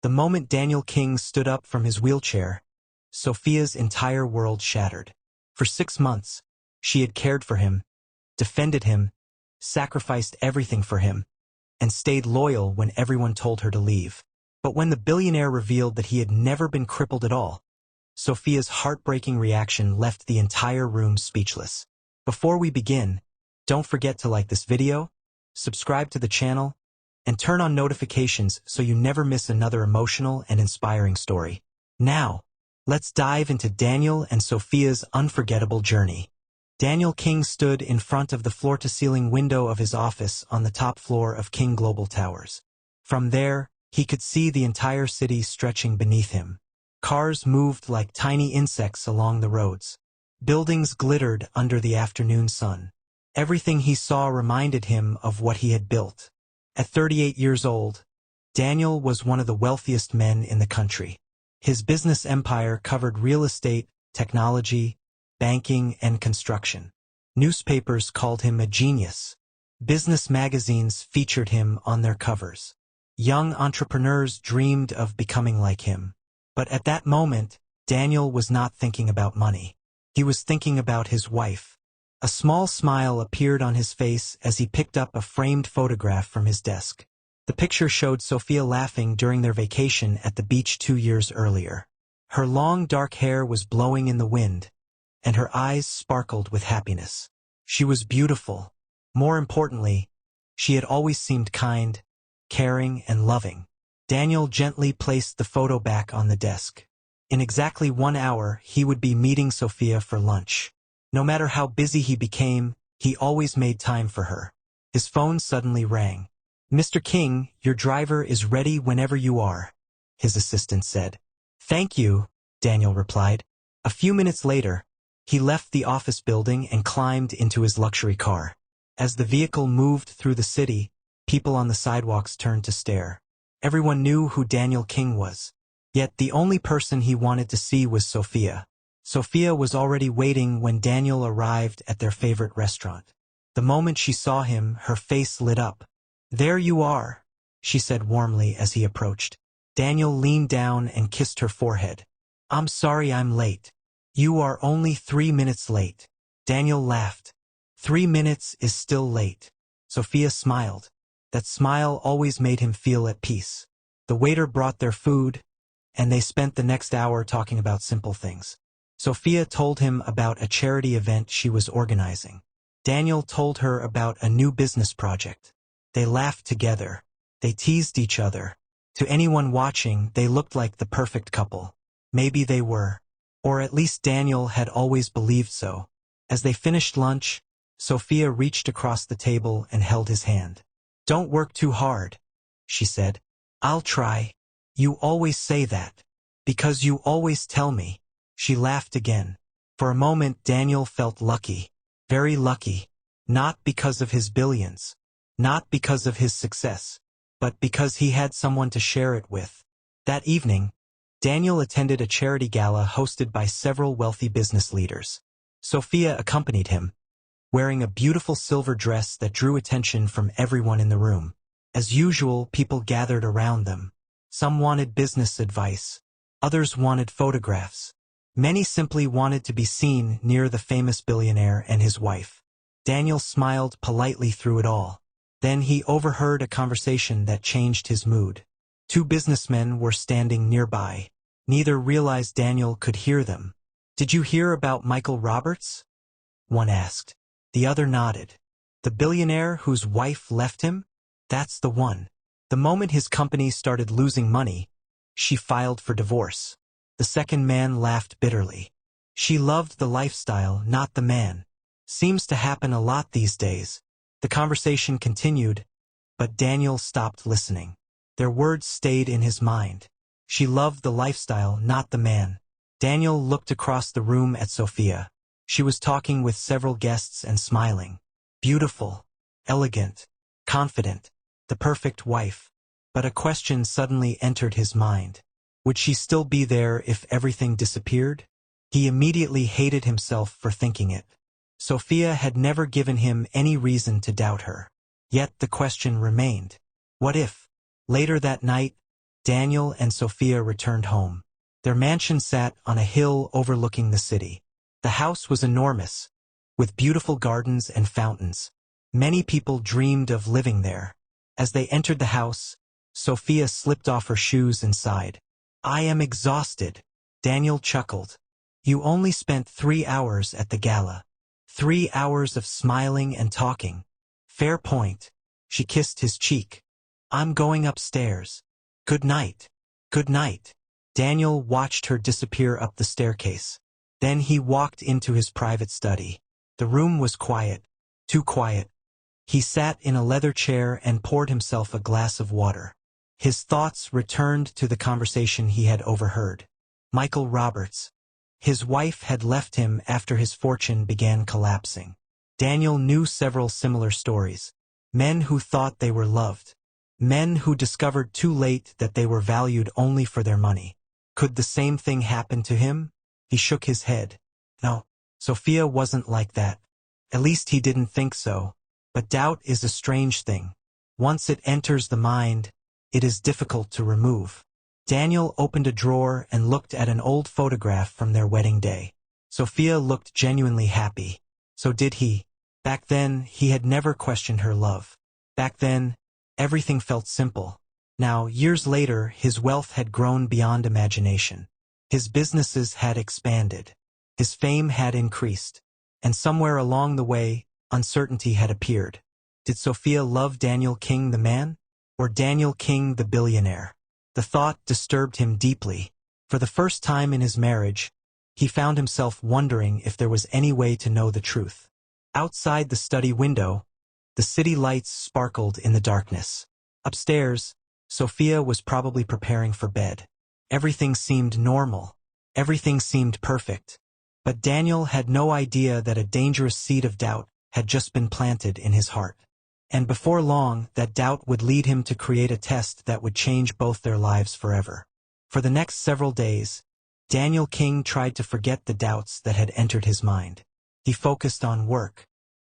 The moment Daniel King stood up from his wheelchair, Sophia's entire world shattered. For 6 months, she had cared for him, defended him, sacrificed everything for him, and stayed loyal when everyone told her to leave. But when the billionaire revealed that he had never been crippled at all, Sophia's heartbreaking reaction left the entire room speechless. Before we begin, don't forget to like this video, subscribe to the channel, and turn on notifications so you never miss another emotional and inspiring story. Now, let's dive into Daniel and Sophia's unforgettable journey. Daniel King stood in front of the floor-to-ceiling window of his office on the top floor of King Global Towers. From there, he could see the entire city stretching beneath him. Cars moved like tiny insects along the roads. Buildings glittered under the afternoon sun. Everything he saw reminded him of what he had built. At 38 years old, Daniel was one of the wealthiest men in the country. His business empire covered real estate, technology, banking, and construction. Newspapers called him a genius. Business magazines featured him on their covers. Young entrepreneurs dreamed of becoming like him. But at that moment, Daniel was not thinking about money. He was thinking about his wife. A small smile appeared on his face as he picked up a framed photograph from his desk. The picture showed Sophia laughing during their vacation at the beach 2 years earlier. Her long dark hair was blowing in the wind, and her eyes sparkled with happiness. She was beautiful. More importantly, she had always seemed kind, caring, and loving. Daniel gently placed the photo back on the desk. In exactly 1 hour, he would be meeting Sophia for lunch. No matter how busy he became, he always made time for her. His phone suddenly rang. "Mr. King, your driver is ready whenever you are," his assistant said. "Thank you," Daniel replied. A few minutes later, he left the office building and climbed into his luxury car. As the vehicle moved through the city, people on the sidewalks turned to stare. Everyone knew who Daniel King was. Yet the only person he wanted to see was Sophia. Sophia was already waiting when Daniel arrived at their favorite restaurant. The moment she saw him, her face lit up. "There you are," she said warmly as he approached. Daniel leaned down and kissed her forehead. "I'm sorry I'm late." "You are only 3 minutes late." Daniel laughed. 3 minutes is still late. Sophia smiled. That smile always made him feel at peace. The waiter brought their food, and they spent the next hour talking about simple things. Sophia told him about a charity event she was organizing. Daniel told her about a new business project. They laughed together. They teased each other. To anyone watching, they looked like the perfect couple. Maybe they were. Or at least Daniel had always believed so. As they finished lunch, Sophia reached across the table and held his hand. "Don't work too hard," she said. "I'll try. You always say that. Because you always tell me." She laughed again. For a moment Daniel felt lucky. Very lucky. Not because of his billions. Not because of his success. But because he had someone to share it with. That evening, Daniel attended a charity gala hosted by several wealthy business leaders. Sophia accompanied him, wearing a beautiful silver dress that drew attention from everyone in the room. As usual, people gathered around them. Some wanted business advice. Others wanted photographs. Many simply wanted to be seen near the famous billionaire and his wife. Daniel smiled politely through it all. Then he overheard a conversation that changed his mood. 2 businessmen were standing nearby. Neither realized Daniel could hear them. "Did you hear about Michael Roberts?" one asked. The other nodded. "The billionaire whose wife left him? That's the one. The moment his company started losing money, she filed for divorce." The second man laughed bitterly. "She loved the lifestyle, not the man. Seems to happen a lot these days." The conversation continued, but Daniel stopped listening. Their words stayed in his mind. She loved the lifestyle, not the man. Daniel looked across the room at Sophia. She was talking with several guests and smiling. Beautiful, elegant, confident, the perfect wife. But a question suddenly entered his mind. Would she still be there if everything disappeared? He immediately hated himself for thinking it. Sophia had never given him any reason to doubt her. Yet the question remained. What if? Later that night, Daniel and Sophia returned home. Their mansion sat on a hill overlooking the city. The house was enormous, with beautiful gardens and fountains. Many people dreamed of living there. As they entered the house, Sophia slipped off her shoes and sighed. "I am exhausted," Daniel chuckled. "You only spent 3 hours at the gala. 3 hours of smiling and talking." "Fair point." She kissed his cheek. "I'm going upstairs. Good night." "Good night." Daniel watched her disappear up the staircase. Then he walked into his private study. The room was quiet, too quiet. He sat in a leather chair and poured himself a glass of water. His thoughts returned to the conversation he had overheard. Michael Roberts. His wife had left him after his fortune began collapsing. Daniel knew several similar stories. Men who thought they were loved. Men who discovered too late that they were valued only for their money. Could the same thing happen to him? He shook his head. No, Sophia wasn't like that. At least he didn't think so. But doubt is a strange thing. Once it enters the mind, it is difficult to remove. Daniel opened a drawer and looked at an old photograph from their wedding day. Sophia looked genuinely happy. So did he. Back then, he had never questioned her love. Back then, everything felt simple. Now, years later, his wealth had grown beyond imagination. His businesses had expanded. His fame had increased. And somewhere along the way, uncertainty had appeared. Did Sophia love Daniel King the man? Or Daniel King the billionaire? The thought disturbed him deeply. For the first time in his marriage, he found himself wondering if there was any way to know the truth. Outside the study window, the city lights sparkled in the darkness. Upstairs, Sophia was probably preparing for bed. Everything seemed normal. Everything seemed perfect. But Daniel had no idea that a dangerous seed of doubt had just been planted in his heart. And before long, that doubt would lead him to create a test that would change both their lives forever. For the next several days, Daniel King tried to forget the doubts that had entered his mind. He focused on work.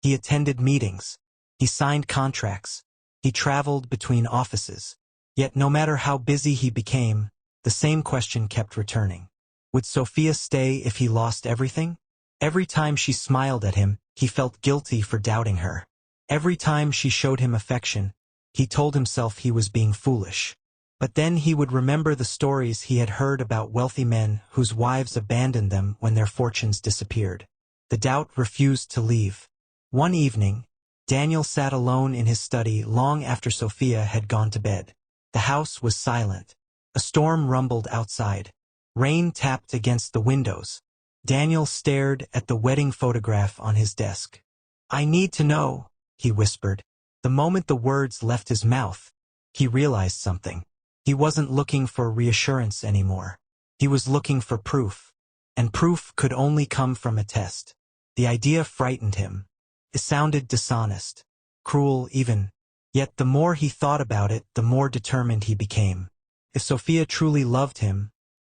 He attended meetings. He signed contracts. He traveled between offices. Yet no matter how busy he became, the same question kept returning. Would Sophia stay if he lost everything? Every time she smiled at him, he felt guilty for doubting her. Every time she showed him affection, he told himself he was being foolish. But then he would remember the stories he had heard about wealthy men whose wives abandoned them when their fortunes disappeared. The doubt refused to leave. One evening, Daniel sat alone in his study long after Sophia had gone to bed. The house was silent. A storm rumbled outside. Rain tapped against the windows. Daniel stared at the wedding photograph on his desk. "I need to know," he whispered. The moment the words left his mouth, he realized something. He wasn't looking for reassurance anymore. He was looking for proof. And proof could only come from a test. The idea frightened him. It sounded dishonest, cruel even. Yet the more he thought about it, the more determined he became. If Sophia truly loved him,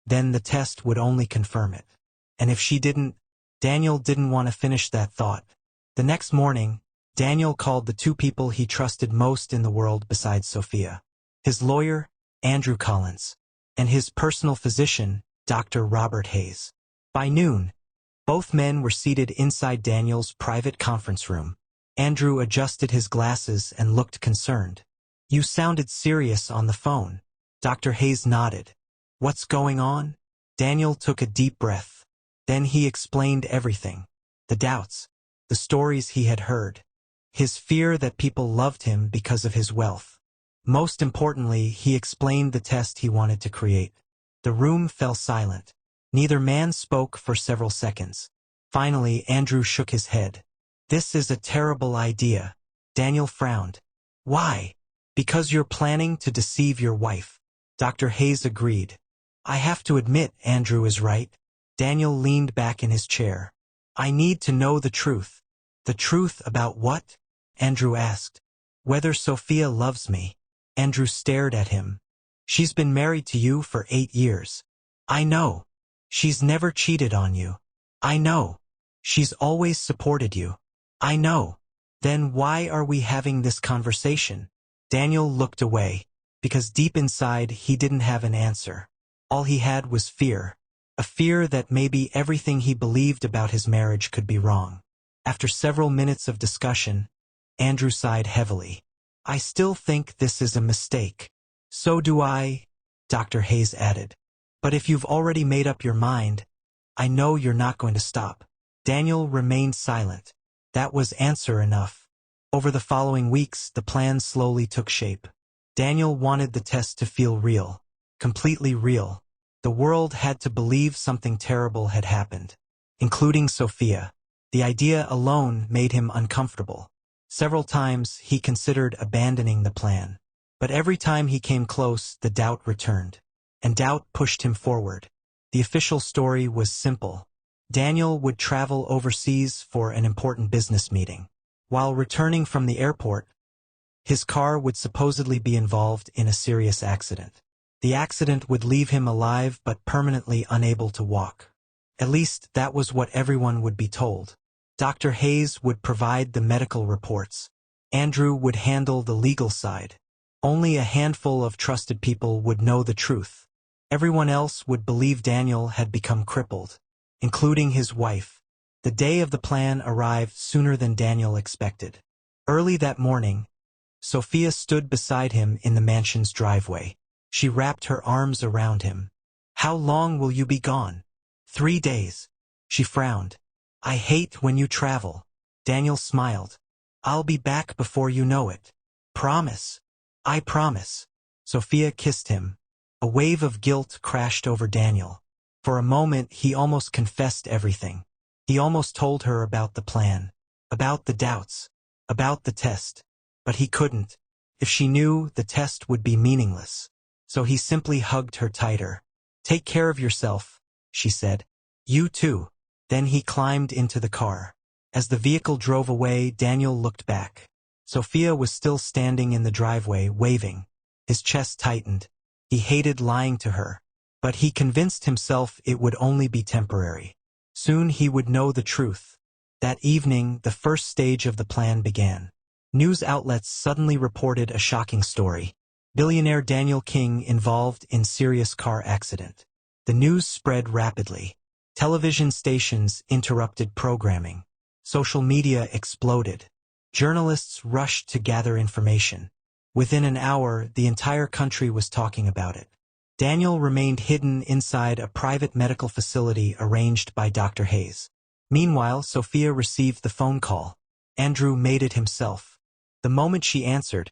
then the test would only confirm it. And if she didn't, Daniel didn't want to finish that thought. The next morning, Daniel called the two people he trusted most in the world besides Sophia. His lawyer, Andrew Collins, and his personal physician, Dr. Robert Hayes. By noon, both men were seated inside Daniel's private conference room. Andrew adjusted his glasses and looked concerned. "You sounded serious on the phone." Dr. Hayes nodded. "What's going on?" Daniel took a deep breath. Then he explained everything. The doubts, the stories he had heard, his fear that people loved him because of his wealth. Most importantly, he explained the test he wanted to create. The room fell silent. Neither man spoke for several seconds. Finally, Andrew shook his head. "This is a terrible idea." Daniel frowned. "Why?" "Because you're planning to deceive your wife." Dr. Hayes agreed. "I have to admit Andrew is right." Daniel leaned back in his chair. "I need to know the truth." "The truth about what?" Andrew asked. "Whether Sophia loves me." Andrew stared at him. "She's been married to you for 8 years." "I know. She's never cheated on you." "I know. She's always supported you." "I know." "Then why are we having this conversation?" Daniel looked away. because deep inside he didn't have an answer. All he had was fear. A fear that maybe everything he believed about his marriage could be wrong. After several minutes of discussion, Andrew sighed heavily. "I still think this is a mistake." "So do I," Dr. Hayes added. "But if you've already made up your mind, I know you're not going to stop." Daniel remained silent. That was answer enough. Over the following weeks, the plan slowly took shape. Daniel wanted the test to feel real, completely real. The world had to believe something terrible had happened, including Sophia. The idea alone made him uncomfortable. Several times he considered abandoning the plan. But every time he came close, the doubt returned. And doubt pushed him forward. The official story was simple. Daniel would travel overseas for an important business meeting. While returning from the airport, his car would supposedly be involved in a serious accident. The accident would leave him alive but permanently unable to walk. At least that was what everyone would be told. Dr. Hayes would provide the medical reports. Andrew would handle the legal side. Only a handful of trusted people would know the truth. Everyone else would believe Daniel had become crippled, including his wife. The day of the plan arrived sooner than Daniel expected. Early that morning, Sophia stood beside him in the mansion's driveway. She wrapped her arms around him. "How long will you be gone?" "3 days." She frowned. "I hate when you travel." Daniel smiled. "I'll be back before you know it." "Promise." "I promise." Sophia kissed him. A wave of guilt crashed over Daniel. For a moment he almost confessed everything. He almost told her about the plan, about the doubts, about the test. But he couldn't. If she knew, the test would be meaningless. So he simply hugged her tighter. "Take care of yourself," she said. "You too." Then he climbed into the car. As the vehicle drove away, Daniel looked back. Sophia was still standing in the driveway, waving. His chest tightened. He hated lying to her. But he convinced himself it would only be temporary. Soon he would know the truth. That evening, the first stage of the plan began. News outlets suddenly reported a shocking story. Billionaire Daniel King involved in serious car accident. The news spread rapidly. Television stations interrupted programming. Social media exploded. Journalists rushed to gather information. Within an hour, the entire country was talking about it. Daniel remained hidden inside a private medical facility arranged by Dr. Hayes. Meanwhile, Sophia received the phone call. Andrew made it himself. The moment she answered,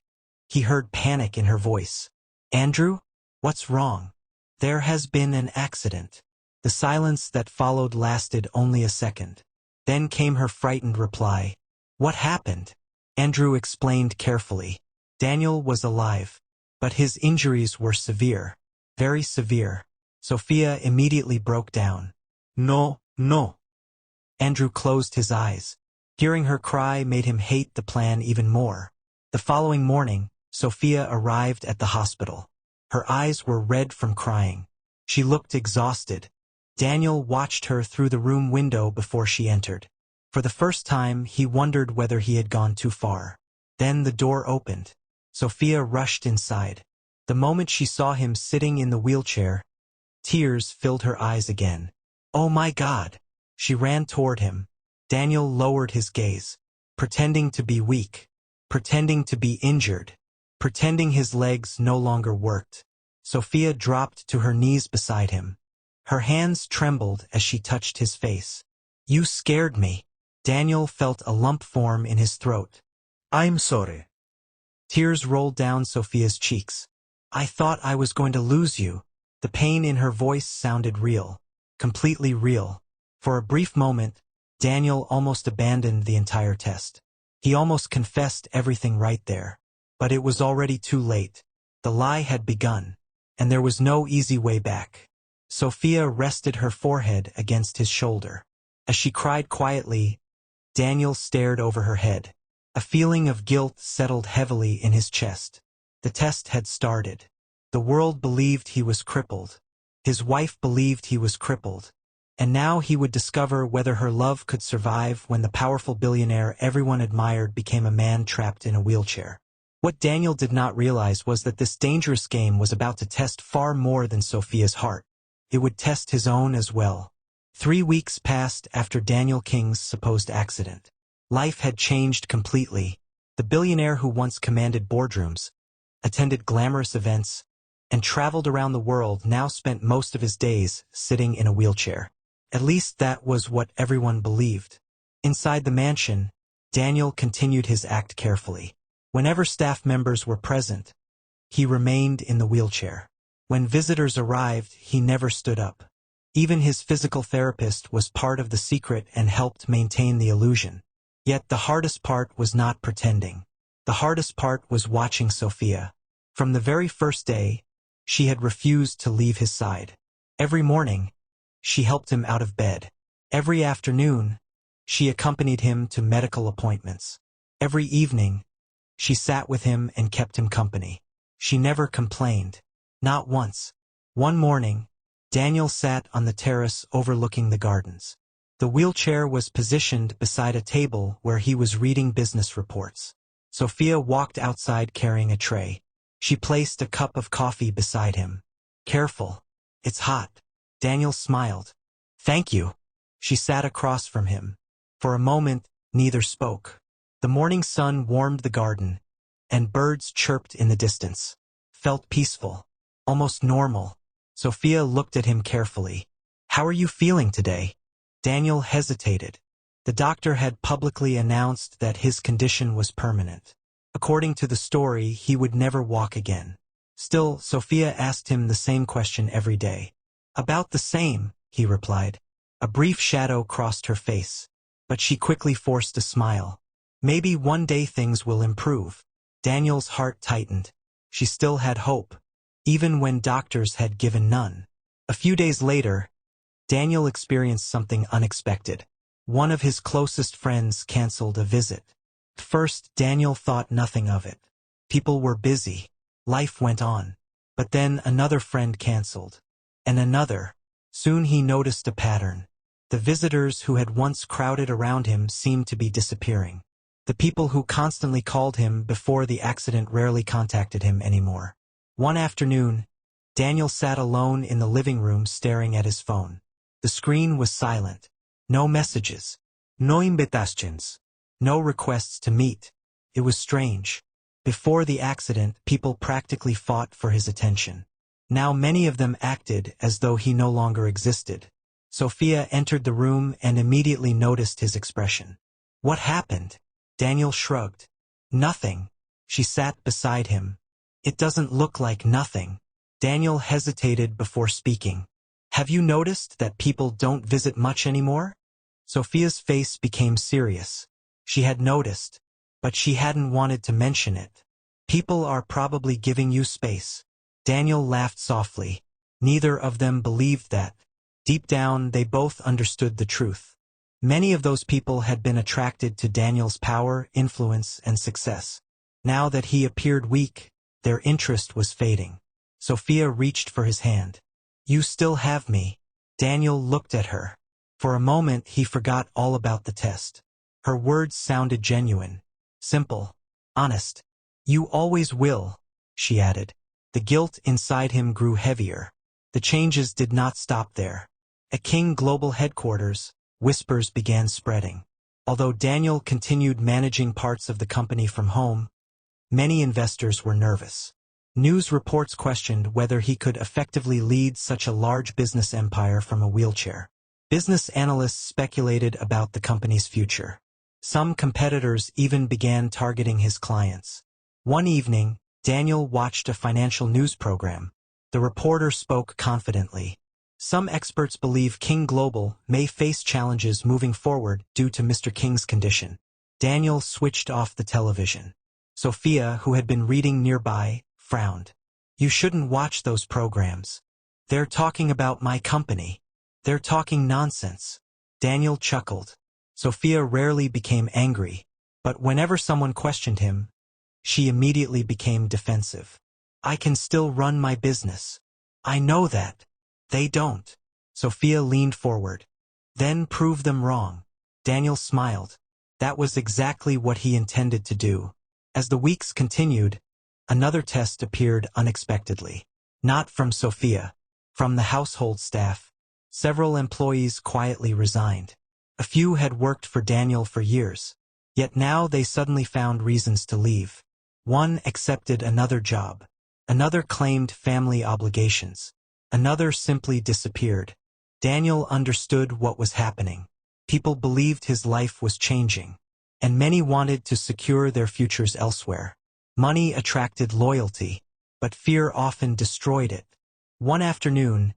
he heard panic in her voice. "Andrew? What's wrong?" "There has been an accident." The silence that followed lasted only a second. Then came her frightened reply. "What happened?" Andrew explained carefully. Daniel was alive, but his injuries were severe, very severe. Sophia immediately broke down. "No, no." Andrew closed his eyes. Hearing her cry made him hate the plan even more. The following morning, Sophia arrived at the hospital. Her eyes were red from crying. She looked exhausted. Daniel watched her through the room window before she entered. For the first time, he wondered whether he had gone too far. Then the door opened. Sophia rushed inside. The moment she saw him sitting in the wheelchair, tears filled her eyes again. "Oh my God!" She ran toward him. Daniel lowered his gaze, pretending to be weak, pretending to be injured, pretending his legs no longer worked. Sophia dropped to her knees beside him. Her hands trembled as she touched his face. "You scared me." Daniel felt a lump form in his throat. "I'm sorry." Tears rolled down Sophia's cheeks. "I thought I was going to lose you." The pain in her voice sounded real, completely real. For a brief moment, Daniel almost abandoned the entire test. He almost confessed everything right there. But it was already too late. The lie had begun, and there was no easy way back. Sophia rested her forehead against his shoulder. As she cried quietly, Daniel stared over her head. A feeling of guilt settled heavily in his chest. The test had started. The world believed he was crippled. His wife believed he was crippled. And now he would discover whether her love could survive when the powerful billionaire everyone admired became a man trapped in a wheelchair. What Daniel did not realize was that this dangerous game was about to test far more than Sophia's heart. It would test his own as well. 3 weeks passed after Daniel King's supposed accident. Life had changed completely. The billionaire who once commanded boardrooms, attended glamorous events, and traveled around the world now spent most of his days sitting in a wheelchair. At least that was what everyone believed. Inside the mansion, Daniel continued his act carefully. Whenever staff members were present, he remained in the wheelchair. When visitors arrived, he never stood up. Even his physical therapist was part of the secret and helped maintain the illusion. Yet the hardest part was not pretending. The hardest part was watching Sophia. From the very first day, she had refused to leave his side. Every morning, she helped him out of bed. Every afternoon, she accompanied him to medical appointments. Every evening, she sat with him and kept him company. She never complained. Not once. One morning, Daniel sat on the terrace overlooking the gardens. The wheelchair was positioned beside a table where he was reading business reports. Sophia walked outside carrying a tray. She placed a cup of coffee beside him. "Careful. It's hot." Daniel smiled. "Thank you." She sat across from him. For a moment, neither spoke. The morning sun warmed the garden, and birds chirped in the distance. Felt peaceful. Almost normal. Sophia looked at him carefully. "How are you feeling today?" Daniel hesitated. The doctor had publicly announced that his condition was permanent. According to the story, he would never walk again. Still, Sophia asked him the same question every day. "About the same," he replied. A brief shadow crossed her face, but she quickly forced a smile. Maybe one day things will improve. Daniel's heart tightened. She still had hope, even when doctors had given none. A few days later, Daniel experienced something unexpected. One of his closest friends canceled a visit. At first, Daniel thought nothing of it. People were busy. Life went on. But then another friend canceled. And another. Soon he noticed a pattern. The visitors who had once crowded around him seemed to be disappearing. The people who constantly called him before the accident rarely contacted him anymore. One afternoon, Daniel sat alone in the living room staring at his phone. The screen was silent. No messages. No invitations. No requests to meet. It was strange. Before the accident, people practically fought for his attention. Now many of them acted as though he no longer existed. Sophia entered the room and immediately noticed his expression. "What happened?" Daniel shrugged. "Nothing." She sat beside him. "It doesn't look like nothing." Daniel hesitated before speaking. "Have you noticed that people don't visit much anymore?" Sophia's face became serious. She had noticed, but she hadn't wanted to mention it. "People are probably giving you space." Daniel laughed softly. Neither of them believed that. Deep down, they both understood the truth. Many of those people had been attracted to Daniel's power, influence, and success. Now that he appeared weak, their interest was fading. Sophia reached for his hand. "You still have me." Daniel looked at her. For a moment, he forgot all about the test. Her words sounded genuine. Simple. Honest. "You always will," she added. The guilt inside him grew heavier. The changes did not stop there. At King Global headquarters, whispers began spreading. Although Daniel continued managing parts of the company from home, many investors were nervous. News reports questioned whether he could effectively lead such a large business empire from a wheelchair. Business analysts speculated about the company's future. Some competitors even began targeting his clients. One evening, Daniel watched a financial news program. The reporter spoke confidently. "Some experts believe King Global may face challenges moving forward due to Mr. King's condition." Daniel switched off the television. Sophia, who had been reading nearby, frowned. "You shouldn't watch those programs. They're talking about my company. They're talking nonsense." Daniel chuckled. Sophia rarely became angry, but whenever someone questioned him, she immediately became defensive. "I can still run my business. I know that. They don't." Sophia leaned forward. "Then prove them wrong." Daniel smiled. That was exactly what he intended to do. As the weeks continued, another test appeared unexpectedly. Not from Sophia. From the household staff. Several employees quietly resigned. A few had worked for Daniel for years. Yet now they suddenly found reasons to leave. One accepted another job. Another claimed family obligations. Another simply disappeared. Daniel understood what was happening. People believed his life was changing. And many wanted to secure their futures elsewhere. Money attracted loyalty, but fear often destroyed it. One afternoon,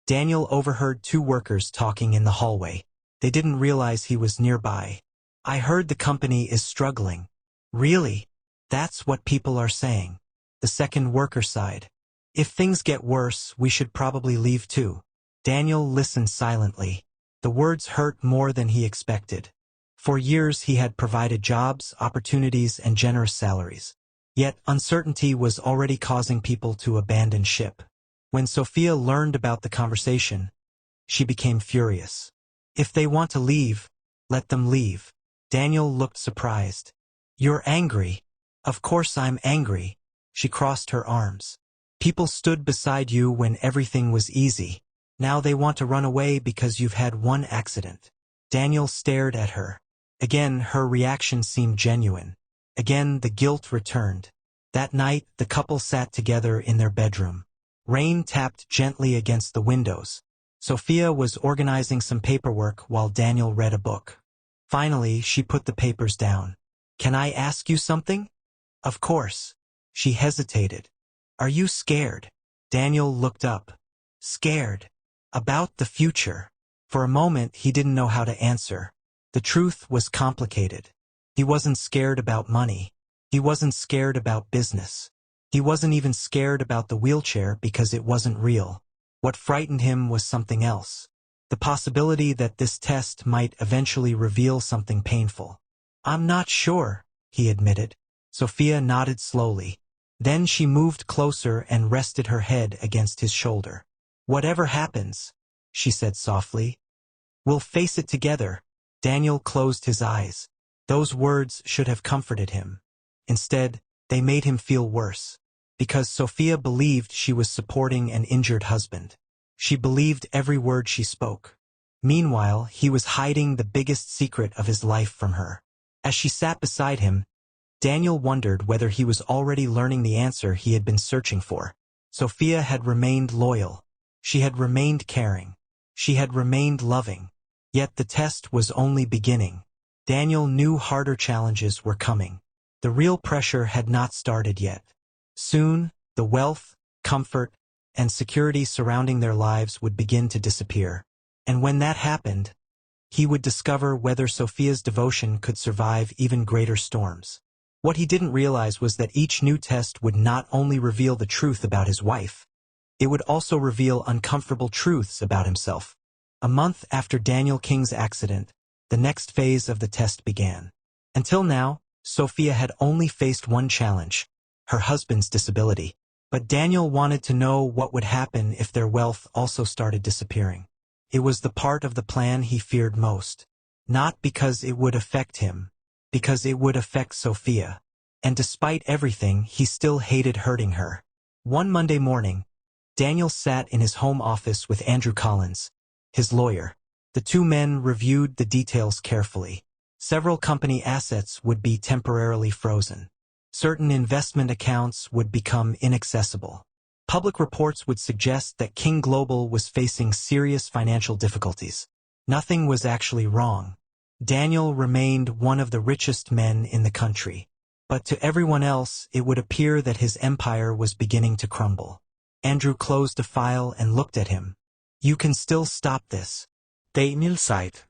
Daniel overheard two workers talking in the hallway. They didn't realize he was nearby. "I heard the company is struggling." "Really? That's what people are saying." The second worker sighed. "If things get worse, we should probably leave too." Daniel listened silently. The words hurt more than he expected. For years he had provided jobs, opportunities, and generous salaries. Yet uncertainty was already causing people to abandon ship. When Sophia learned about the conversation, she became furious. "If they want to leave, let them leave." Daniel looked surprised. "You're angry." "Of course I'm angry." She crossed her arms. "People stood beside you when everything was easy. Now they want to run away because you've had one accident." Daniel stared at her. Again, her reaction seemed genuine. Again, the guilt returned. That night, the couple sat together in their bedroom. Rain tapped gently against the windows. Sophia was organizing some paperwork while Daniel read a book. Finally, she put the papers down. "Can I ask you something?" "Of course." She hesitated. "Are you scared?" Daniel looked up. "Scared? About the future?" For a moment, he didn't know how to answer. The truth was complicated. He wasn't scared about money. He wasn't scared about business. He wasn't even scared about the wheelchair because it wasn't real. What frightened him was something else. The possibility that this test might eventually reveal something painful. "I'm not sure," he admitted. Sophia nodded slowly. Then she moved closer and rested her head against his shoulder. "Whatever happens," she said softly, "we'll face it together." Daniel closed his eyes. Those words should have comforted him. Instead, they made him feel worse. Because Sophia believed she was supporting an injured husband. She believed every word she spoke. Meanwhile, he was hiding the biggest secret of his life from her. As she sat beside him, Daniel wondered whether he was already learning the answer he had been searching for. Sophia had remained loyal. She had remained caring. She had remained loving. Yet the test was only beginning. Daniel knew harder challenges were coming. The real pressure had not started yet. Soon, the wealth, comfort, and security surrounding their lives would begin to disappear. And when that happened, he would discover whether Sophia's devotion could survive even greater storms. What he didn't realize was that each new test would not only reveal the truth about his wife, it would also reveal uncomfortable truths about himself. A month after Daniel King's accident, the next phase of the test began. Until now, Sophia had only faced one challenge, her husband's disability. But Daniel wanted to know what would happen if their wealth also started disappearing. It was the part of the plan he feared most. Not because it would affect him, because it would affect Sophia. And despite everything, he still hated hurting her. One Monday morning, Daniel sat in his home office with Andrew Collins, his lawyer. The two men reviewed the details carefully. Several company assets would be temporarily frozen. Certain investment accounts would become inaccessible. Public reports would suggest that King Global was facing serious financial difficulties. Nothing was actually wrong. Daniel remained one of the richest men in the country. But to everyone else, it would appear that his empire was beginning to crumble. Andrew closed a file and looked at him. "You can still stop this." Daniel sighed.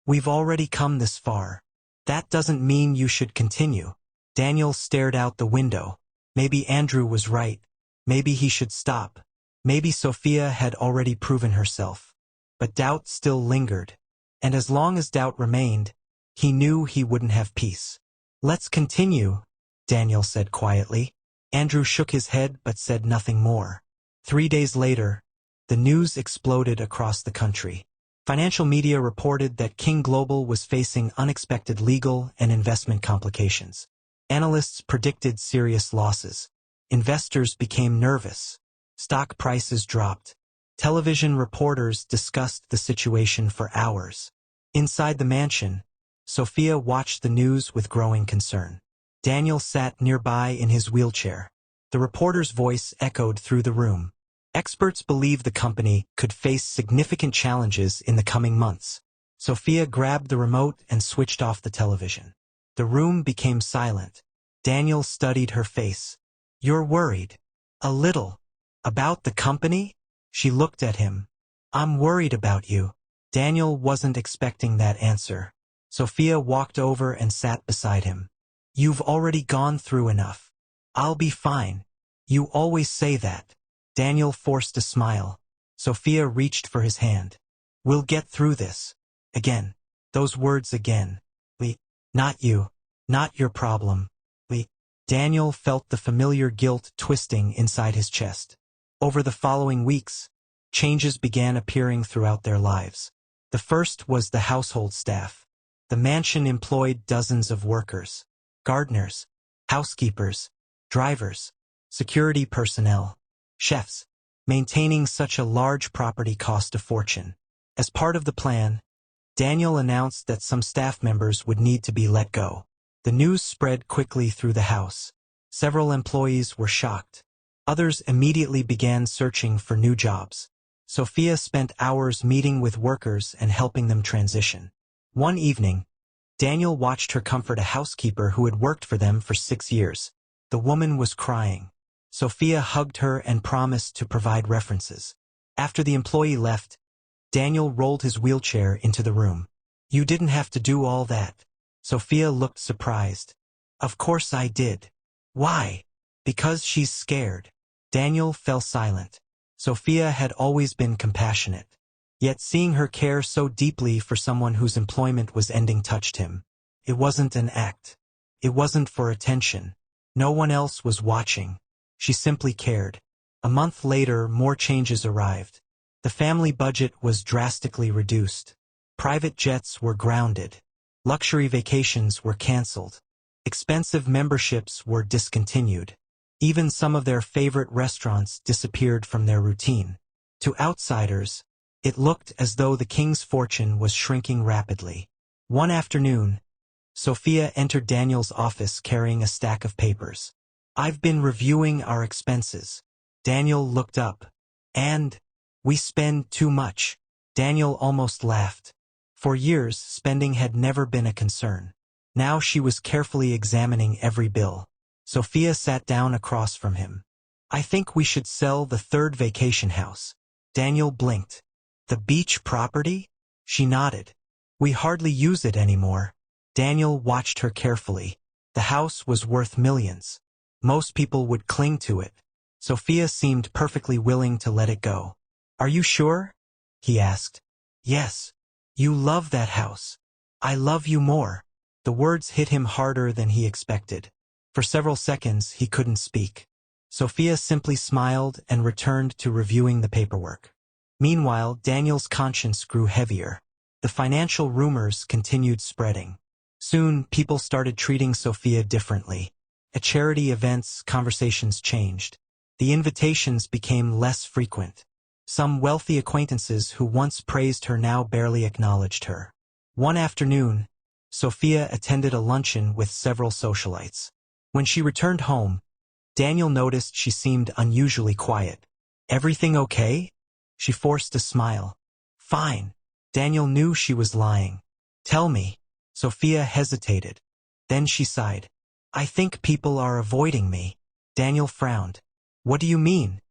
"We've already come this far. That doesn't mean you should continue." Daniel stared out the window. Maybe Andrew was right. Maybe he should stop. Maybe Sophia had already proven herself. But doubt still lingered. And as long as doubt remained, he knew he wouldn't have peace. "Let's continue," Daniel said quietly. Andrew shook his head but said nothing more. 3 days later, the news exploded across the country. Financial media reported that King Global was facing unexpected legal and investment complications. Analysts predicted serious losses. Investors became nervous. Stock prices dropped. Television reporters discussed the situation for hours. Inside the mansion, Sophia watched the news with growing concern. Daniel sat nearby in his wheelchair. The reporter's voice echoed through the room. Experts believe the company could face significant challenges in the coming months. Sophia grabbed the remote and switched off the television. The room became silent. Daniel studied her face. "You're worried." "A little." "About the company?" She looked at him. "I'm worried about you." Daniel wasn't expecting that answer. Sophia walked over and sat beside him. "You've already gone through enough. I'll be fine." "You always say that." Daniel forced a smile. Sophia reached for his hand. "We'll get through this." Again. Those words again. Not you. Not your problem. Daniel felt the familiar guilt twisting inside his chest. Over the following weeks, changes began appearing throughout their lives. The first was the household staff. The mansion employed dozens of workers. Gardeners, housekeepers, drivers, security personnel, chefs. Maintaining such a large property cost a fortune. As part of the plan, Daniel announced that some staff members would need to be let go. The news spread quickly through the house. Several employees were shocked. Others immediately began searching for new jobs. Sophia spent hours meeting with workers and helping them transition. One evening, Daniel watched her comfort a housekeeper who had worked for them for 6 years. The woman was crying. Sophia hugged her and promised to provide references. After the employee left, Daniel rolled his wheelchair into the room. "You didn't have to do all that." Sophia looked surprised. "Of course I did." "Why?" "Because she's scared." Daniel fell silent. Sophia had always been compassionate. Yet seeing her care so deeply for someone whose employment was ending touched him. It wasn't an act. It wasn't for attention. No one else was watching. She simply cared. A month later, more changes arrived. The family budget was drastically reduced. Private jets were grounded. Luxury vacations were canceled. Expensive memberships were discontinued. Even some of their favorite restaurants disappeared from their routine. To outsiders, it looked as though the king's fortune was shrinking rapidly. One afternoon, Sophia entered Daniel's office carrying a stack of papers. "I've been reviewing our expenses." Daniel looked up. "And we spend too much." Daniel almost laughed. For years, spending had never been a concern. Now she was carefully examining every bill. Sophia sat down across from him. "I think we should sell the third vacation house." Daniel blinked. "The beach property?" She nodded. "We hardly use it anymore." Daniel watched her carefully. The house was worth millions. Most people would cling to it. Sophia seemed perfectly willing to let it go. "Are you sure?" he asked. "Yes. You love that house. I love you more." The words hit him harder than he expected. For several seconds, he couldn't speak. Sophia simply smiled and returned to reviewing the paperwork. Meanwhile, Daniel's conscience grew heavier. The financial rumors continued spreading. Soon, people started treating Sophia differently. At charity events, conversations changed. The invitations became less frequent. Some wealthy acquaintances who once praised her now barely acknowledged her. One afternoon, Sophia attended a luncheon with several socialites. When she returned home, Daniel noticed she seemed unusually quiet. "Everything okay?" She forced a smile. "Fine." Daniel knew she was lying. "Tell me." Sophia hesitated. Then she sighed. "I think people are avoiding me." Daniel frowned. "What do you mean?"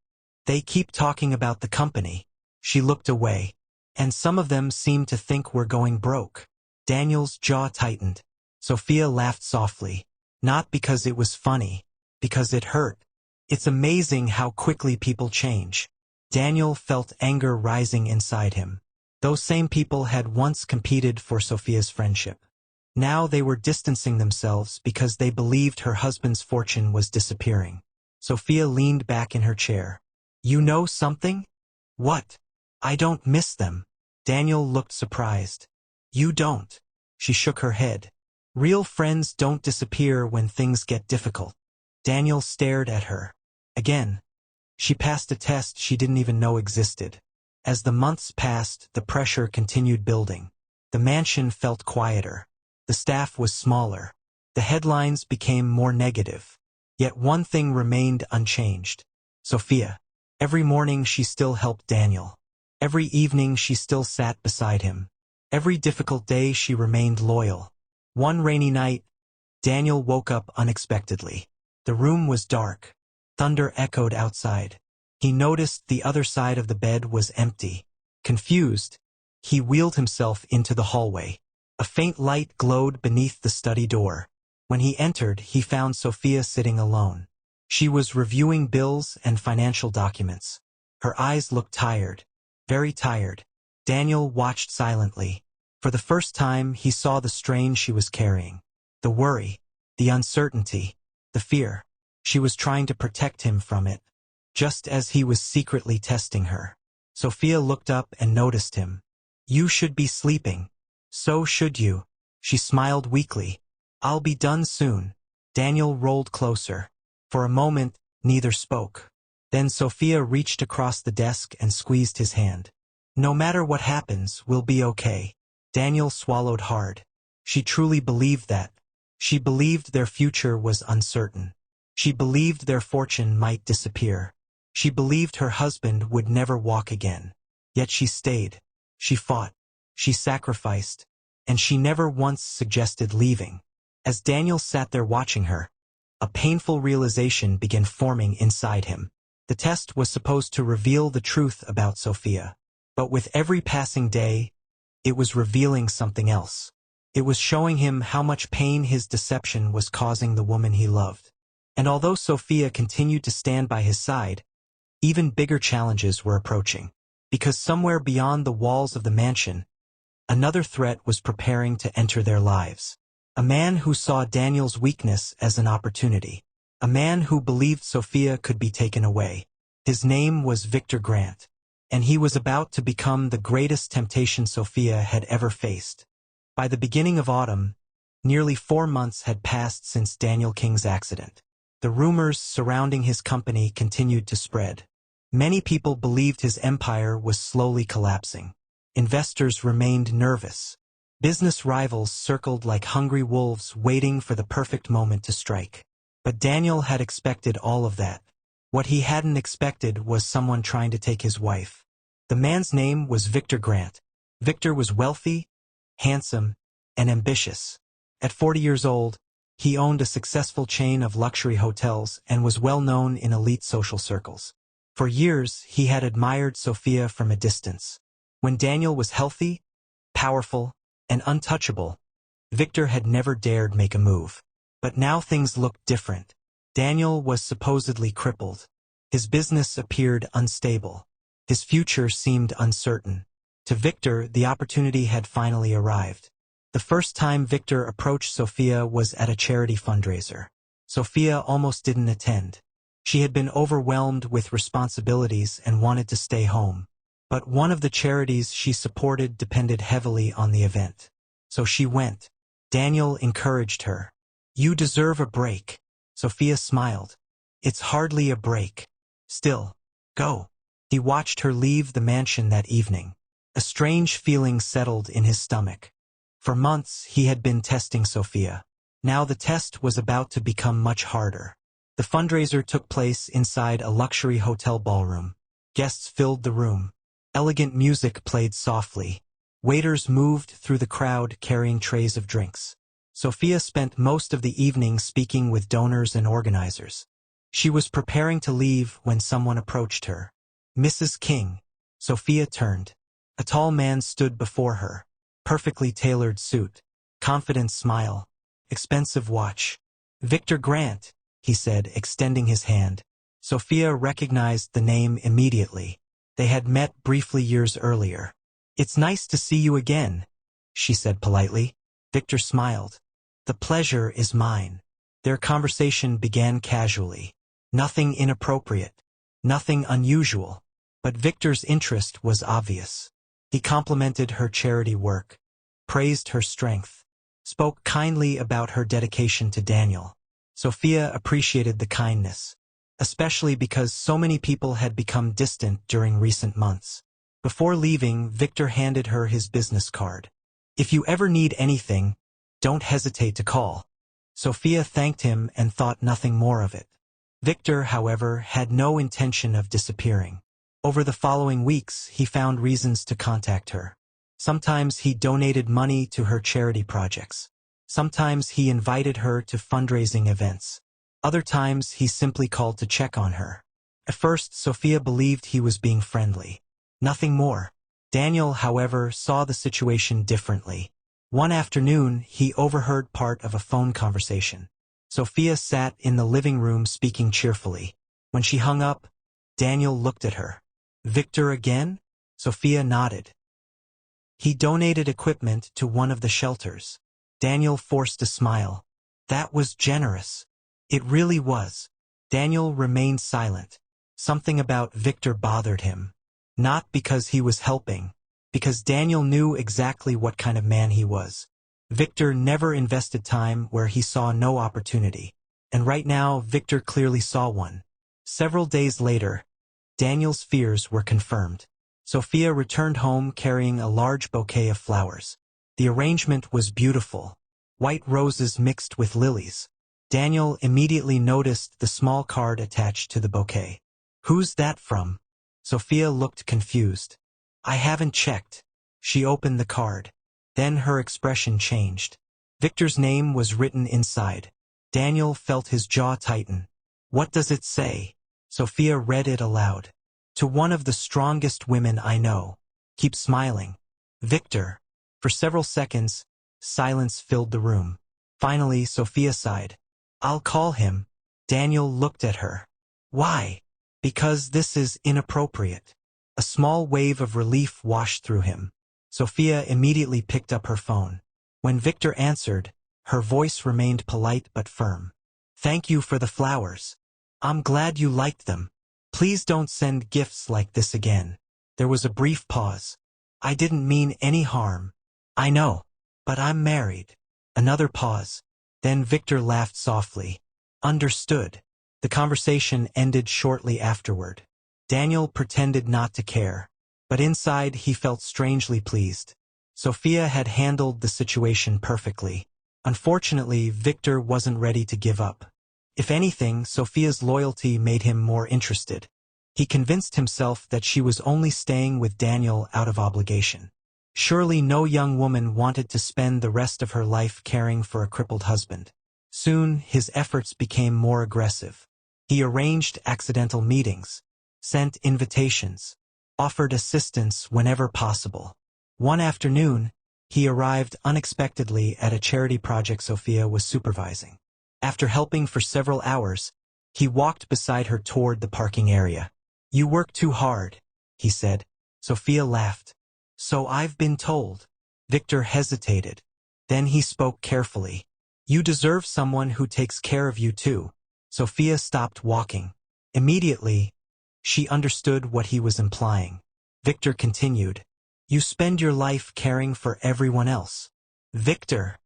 "They keep talking about the company." She looked away. "And some of them seem to think we're going broke." Daniel's jaw tightened. Sophia laughed softly. Not because it was funny, because it hurt. It's amazing how quickly people change. Daniel felt anger rising inside him. Those same people had once competed for Sophia's friendship. Now they were distancing themselves because they believed her husband's fortune was disappearing. Sophia leaned back in her chair. "You know something?" "What?" "I don't miss them." Daniel looked surprised. "You don't?" She shook her head. Real friends don't disappear when things get difficult. Daniel stared at her. Again. She passed a test she didn't even know existed. As the months passed, the pressure continued building. The mansion felt quieter. The staff was smaller. The headlines became more negative. Yet one thing remained unchanged. Sophia. Every morning she still helped Daniel. Every evening she still sat beside him. Every difficult day she remained loyal. One rainy night, Daniel woke up unexpectedly. The room was dark. Thunder echoed outside. He noticed the other side of the bed was empty. Confused, he wheeled himself into the hallway. A faint light glowed beneath the study door. When he entered, he found Sophia sitting alone. She was reviewing bills and financial documents. Her eyes looked tired, very tired. Daniel watched silently. For the first time, he saw the strain she was carrying. The worry, the uncertainty, the fear. She was trying to protect him from it, just as he was secretly testing her. Sophia looked up and noticed him. "You should be sleeping. So should you." She smiled weakly. "I'll be done soon." Daniel rolled closer. For a moment, neither spoke. Then Sophia reached across the desk and squeezed his hand. "No matter what happens, we'll be okay." Daniel swallowed hard. She truly believed that. She believed their future was uncertain. She believed their fortune might disappear. She believed her husband would never walk again. Yet she stayed. She fought. She sacrificed. And she never once suggested leaving. As Daniel sat there watching her, a painful realization began forming inside him. The test was supposed to reveal the truth about Sophia. But with every passing day, it was revealing something else. It was showing him how much pain his deception was causing the woman he loved. And although Sophia continued to stand by his side, even bigger challenges were approaching. Because somewhere beyond the walls of the mansion, another threat was preparing to enter their lives. A man who saw Daniel's weakness as an opportunity. A man who believed Sophia could be taken away. His name was Victor Grant. And he was about to become the greatest temptation Sophia had ever faced. By the beginning of autumn, nearly 4 months had passed since Daniel King's accident. The rumors surrounding his company continued to spread. Many people believed his empire was slowly collapsing. Investors remained nervous. Business rivals circled like hungry wolves waiting for the perfect moment to strike. But Daniel had expected all of that. What he hadn't expected was someone trying to take his wife. The man's name was Victor Grant. Victor was wealthy, handsome, and ambitious. At 40 years old, he owned a successful chain of luxury hotels and was well known in elite social circles. For years, he had admired Sophia from a distance. When Daniel was healthy, powerful, and untouchable, Victor had never dared make a move. But now things looked different. Daniel was supposedly crippled. His business appeared unstable. His future seemed uncertain. To Victor, the opportunity had finally arrived. The first time Victor approached Sophia was at a charity fundraiser. Sophia almost didn't attend. She had been overwhelmed with responsibilities and wanted to stay home. But one of the charities she supported depended heavily on the event. So she went. Daniel encouraged her. "You deserve a break." Sophia smiled. "It's hardly a break." "Still, go." He watched her leave the mansion that evening. A strange feeling settled in his stomach. For months, he had been testing Sophia. Now the test was about to become much harder. The fundraiser took place inside a luxury hotel ballroom. Guests filled the room. Elegant music played softly. Waiters moved through the crowd carrying trays of drinks. Sophia spent most of the evening speaking with donors and organizers. She was preparing to leave when someone approached her. "Mrs. King." Sophia turned. A tall man stood before her. Perfectly tailored suit. Confident smile. Expensive watch. "Victor Grant," he said, extending his hand. Sophia recognized the name immediately. They had met briefly years earlier. "It's nice to see you again," she said politely. Victor smiled. "The pleasure is mine." Their conversation began casually. Nothing inappropriate. Nothing unusual. But Victor's interest was obvious. He complimented her charity work, praised her strength. spoke kindly about her dedication to Daniel. Sophia appreciated the kindness, especially because so many people had become distant during recent months. Before leaving, Victor handed her his business card. "If you ever need anything, don't hesitate to call." Sophia thanked him and thought nothing more of it. Victor, however, had no intention of disappearing. Over the following weeks, he found reasons to contact her. Sometimes he donated money to her charity projects. Sometimes he invited her to fundraising events. Other times he simply called to check on her. At first, Sophia believed he was being friendly. Nothing more. Daniel, however, saw the situation differently. One afternoon, he overheard part of a phone conversation. Sophia sat in the living room speaking cheerfully. When she hung up, Daniel looked at her. "Victor again?" Sophia nodded. "He donated equipment to one of the shelters." Daniel forced a smile. "That was generous." "It really was." Daniel remained silent. Something about Victor bothered him. Not because he was helping, because Daniel knew exactly what kind of man he was. Victor never invested time where he saw no opportunity. And right now, Victor clearly saw one. Several days later, Daniel's fears were confirmed. Sophia returned home carrying a large bouquet of flowers. The arrangement was beautiful. White roses mixed with lilies. Daniel immediately noticed the small card attached to the bouquet. "Who's that from?" Sophia looked confused. "I haven't checked." She opened the card. Then her expression changed. Victor's name was written inside. Daniel felt his jaw tighten. "What does it say?" Sophia read it aloud. "To one of the strongest women I know. Keep smiling. Victor." For several seconds, silence filled the room. Finally, Sophia sighed. "I'll call him." Daniel looked at her. "Why?" "Because this is inappropriate." A small wave of relief washed through him. Sophia immediately picked up her phone. When Victor answered, her voice remained polite but firm. "Thank you for the flowers. I'm glad you liked them. Please don't send gifts like this again." There was a brief pause. "I didn't mean any harm." "I know, but I'm married." Another pause. Then Victor laughed softly. "Understood." The conversation ended shortly afterward. Daniel pretended not to care, but inside he felt strangely pleased. Sophia had handled the situation perfectly. Unfortunately, Victor wasn't ready to give up. If anything, Sophia's loyalty made him more interested. He convinced himself that she was only staying with Daniel out of obligation. Surely no young woman wanted to spend the rest of her life caring for a crippled husband. Soon, his efforts became more aggressive. He arranged accidental meetings, sent invitations, offered assistance whenever possible. One afternoon, he arrived unexpectedly at a charity project Sophia was supervising. After helping for several hours, he walked beside her toward the parking area. "You work too hard," he said. Sophia laughed. "So I've been told." Victor hesitated. Then he spoke carefully. "You deserve someone who takes care of you too." Sophia stopped walking. Immediately, she understood what he was implying. Victor continued. "You spend your life caring for everyone else." "Victor,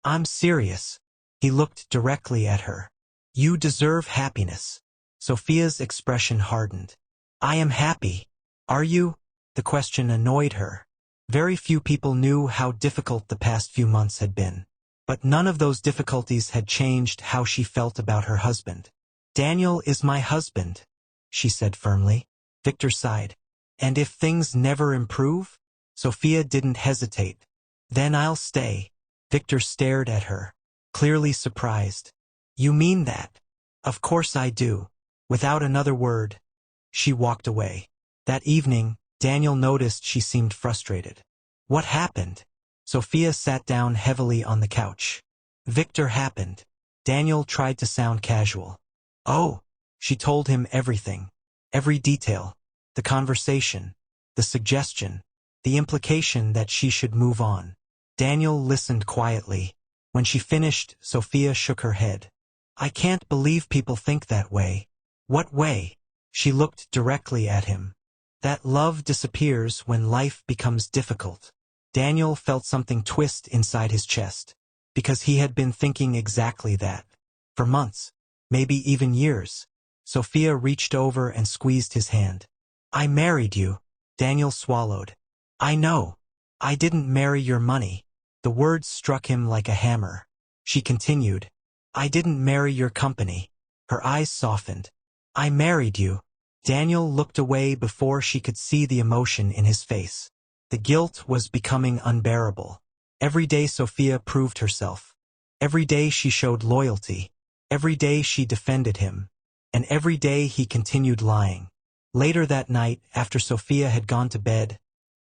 I'm serious." He looked directly at her. "You deserve happiness." Sophia's expression hardened. "I am happy." "Are you?" The question annoyed her. Very few people knew how difficult the past few months had been. But none of those difficulties had changed how she felt about her husband. "Daniel is my husband," she said firmly. Victor sighed. "And if things never improve?" Sophia didn't hesitate. "Then I'll stay." Victor stared at her, clearly surprised. "You mean that?" "Of course I do." Without another word, she walked away. That evening, Daniel noticed she seemed frustrated. "What happened?" Sophia sat down heavily on the couch. "Victor happened." Daniel tried to sound casual. "Oh." She told him everything. Every detail. The conversation. The suggestion. The implication that she should move on. Daniel listened quietly. When she finished, Sophia shook her head. "I can't believe people think that way." "What way?" She looked directly at him. "That love disappears when life becomes difficult." Daniel felt something twist inside his chest. because he had been thinking exactly that. For months, maybe even years, Sophia reached over and squeezed his hand. I married you. Daniel swallowed. I know. I didn't marry your money. The words struck him like a hammer. She continued. I didn't marry your company. Her eyes softened. I married you. Daniel looked away before she could see the emotion in his face. The guilt was becoming unbearable. Every day Sophia proved herself. Every day she showed loyalty. Every day she defended him. And every day he continued lying. Later that night, after Sophia had gone to bed,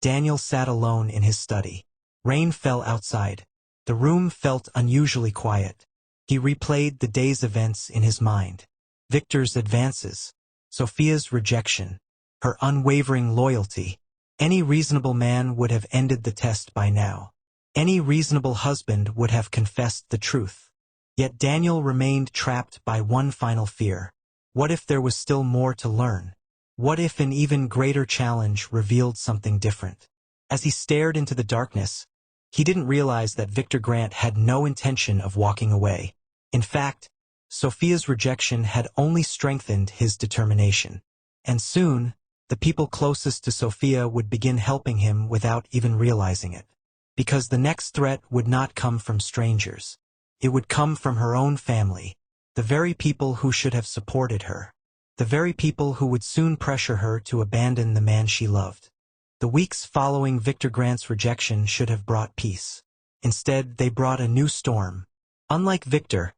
Daniel sat alone in his study. Rain fell outside. The room felt unusually quiet. He replayed the day's events in his mind. Victor's advances. Sophia's rejection. Her unwavering loyalty. Any reasonable man would have ended the test by now. Any reasonable husband would have confessed the truth. Yet Daniel remained trapped by one final fear. What if there was still more to learn? What if an even greater challenge revealed something different? As he stared into the darkness, he didn't realize that Victor Grant had no intention of walking away. In fact, Sophia's rejection had only strengthened his determination. And soon, the people closest to Sophia would begin helping him without even realizing it. Because the next threat would not come from strangers. It would come from her own family, the very people who should have supported her. The very people who would soon pressure her to abandon the man she loved. The weeks following Victor Grant's rejection should have brought peace. Instead, they brought a new storm. Unlike Victor,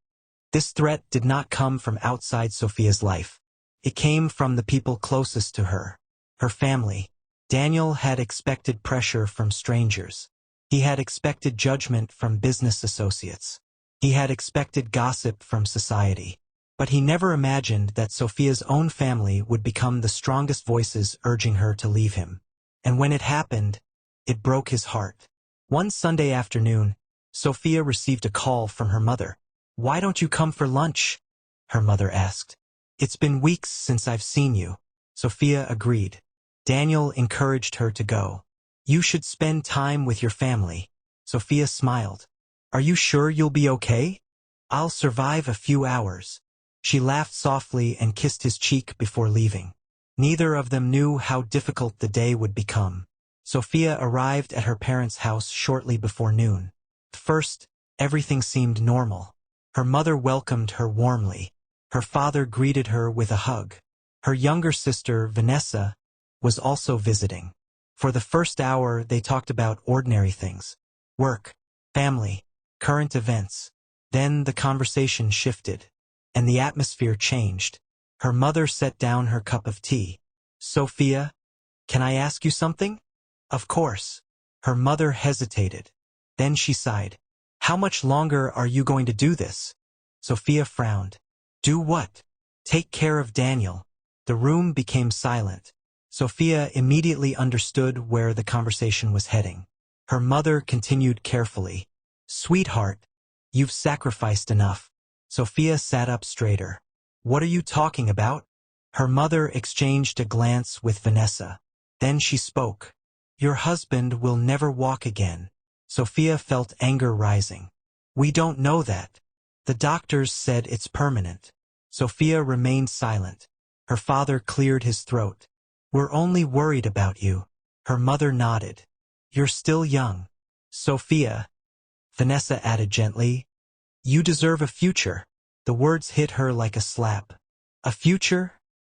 this threat did not come from outside Sophia's life. It came from the people closest to her, her family. Daniel had expected pressure from strangers. He had expected judgment from business associates. He had expected gossip from society. But he never imagined that Sophia's own family would become the strongest voices urging her to leave him. And when it happened, it broke his heart. One Sunday afternoon, Sophia received a call from her mother. Why don't you come for lunch? Her mother asked. It's been weeks since I've seen you. Sophia agreed. Daniel encouraged her to go. You should spend time with your family. Sophia smiled. Are you sure you'll be okay? I'll survive a few hours. She laughed softly and kissed his cheek before leaving. Neither of them knew how difficult the day would become. Sophia arrived at her parents' house shortly before noon. At first, everything seemed normal. Her mother welcomed her warmly. Her father greeted her with a hug. Her younger sister, Vanessa, was also visiting. For the first hour, they talked about ordinary things. Work, family, current events. Then the conversation shifted. And the atmosphere changed. Her mother set down her cup of tea. Sophia, can I ask you something? Of course. Her mother hesitated. Then she sighed. How much longer are you going to do this? Sophia frowned. Do what? Take care of Daniel. The room became silent. Sophia immediately understood where the conversation was heading. Her mother continued carefully. Sweetheart, you've sacrificed enough. Sophia sat up straighter. What are you talking about? Her mother exchanged a glance with Vanessa. Then she spoke. Your husband will never walk again. Sophia felt anger rising. We don't know that. The doctors said it's permanent. Sophia remained silent. Her father cleared his throat. We're only worried about you. Her mother nodded. You're still young. Sophia, Vanessa added gently. You deserve a future. The words hit her like a slap. A future?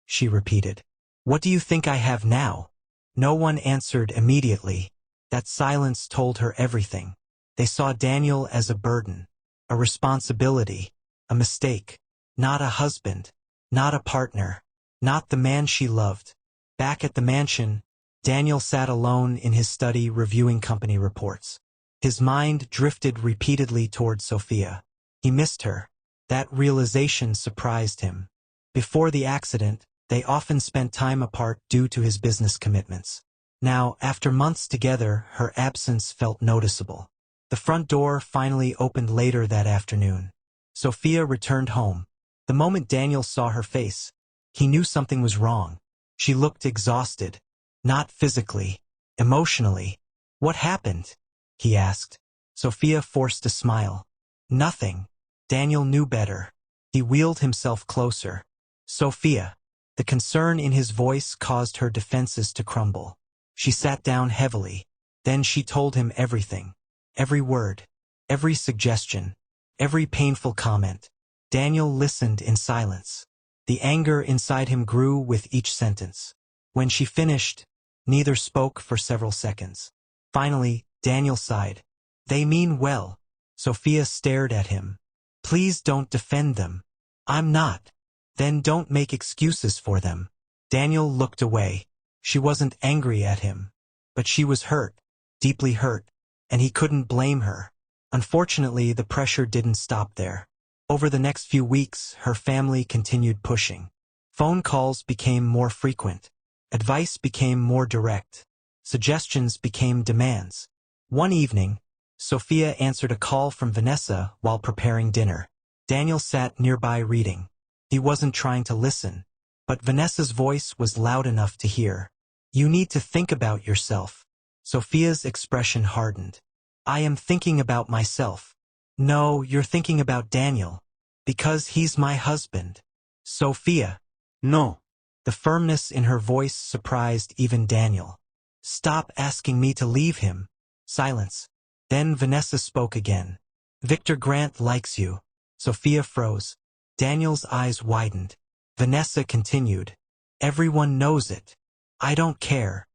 She repeated. What do you think I have now? No one answered immediately. That silence told her everything. They saw Daniel as a burden, a responsibility, a mistake. Not a husband, not a partner, not the man she loved. Back at the mansion, Daniel sat alone in his study reviewing company reports. His mind drifted repeatedly toward Sophia. He missed her. That realization surprised him. Before the accident, they often spent time apart due to his business commitments. Now, after months together, her absence felt noticeable. The front door finally opened later that afternoon. Sophia returned home. The moment Daniel saw her face, he knew something was wrong. She looked exhausted. Not physically, emotionally. What happened? He asked. Sophia forced a smile. Nothing. Daniel knew better. He wheeled himself closer. Sophia. The concern in his voice caused her defenses to crumble. She sat down heavily. Then she told him everything. Every word. Every suggestion. Every painful comment. Daniel listened in silence. The anger inside him grew with each sentence. When she finished, neither spoke for several seconds. Finally, Daniel sighed. They mean well. Sophia stared at him. Please don't defend them. I'm not. Then don't make excuses for them. Daniel looked away. She wasn't angry at him. But she was hurt, deeply hurt, and he couldn't blame her. Unfortunately, the pressure didn't stop there. Over the next few weeks, her family continued pushing. Phone calls became more frequent. Advice became more direct. Suggestions became demands. One evening, Sophia answered a call from Vanessa while preparing dinner. Daniel sat nearby reading. He wasn't trying to listen, but Vanessa's voice was loud enough to hear. You need to think about yourself. Sophia's expression hardened. I am thinking about myself. No, you're thinking about Daniel. Because he's my husband. Sophia. No. The firmness in her voice surprised even Daniel. Stop asking me to leave him. Silence. Then Vanessa spoke again. Victor Grant likes you. Sophia froze. Daniel's eyes widened. Vanessa continued. Everyone knows it. I don't care.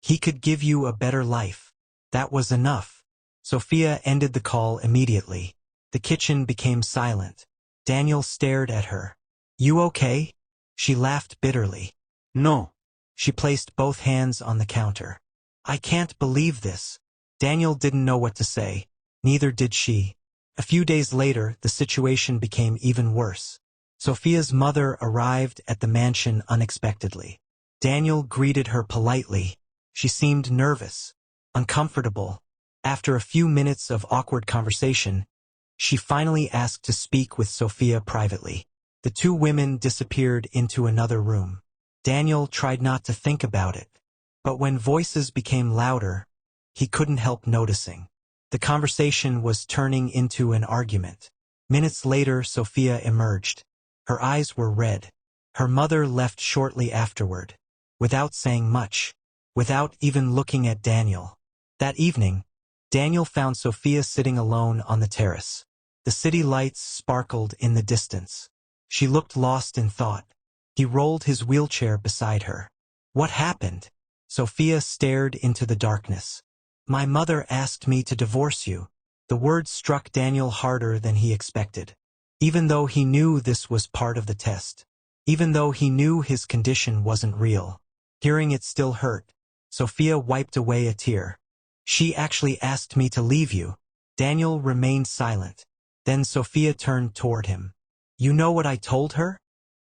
He could give you a better life. That was enough. Sophia ended the call immediately. The kitchen became silent. Daniel stared at her. You okay? She laughed bitterly. No. She placed both hands on the counter. I can't believe this. Daniel didn't know what to say. Neither did she. A few days later, the situation became even worse. Sophia's mother arrived at the mansion unexpectedly. Daniel greeted her politely. She seemed nervous, uncomfortable. After a few minutes of awkward conversation, she finally asked to speak with Sophia privately. The two women disappeared into another room. Daniel tried not to think about it. But when voices became louder, he couldn't help noticing. The conversation was turning into an argument. Minutes later, Sophia emerged. Her eyes were red. Her mother left shortly afterward, without saying much, without even looking at Daniel. That evening, Daniel found Sophia sitting alone on the terrace. The city lights sparkled in the distance. She looked lost in thought. He rolled his wheelchair beside her. What happened? Sophia stared into the darkness. My mother asked me to divorce you. The words struck Daniel harder than he expected. Even though he knew this was part of the test. Even though he knew his condition wasn't real. Hearing it still hurt. Sophia wiped away a tear. She actually asked me to leave you. Daniel remained silent. Then Sophia turned toward him. You know what I told her?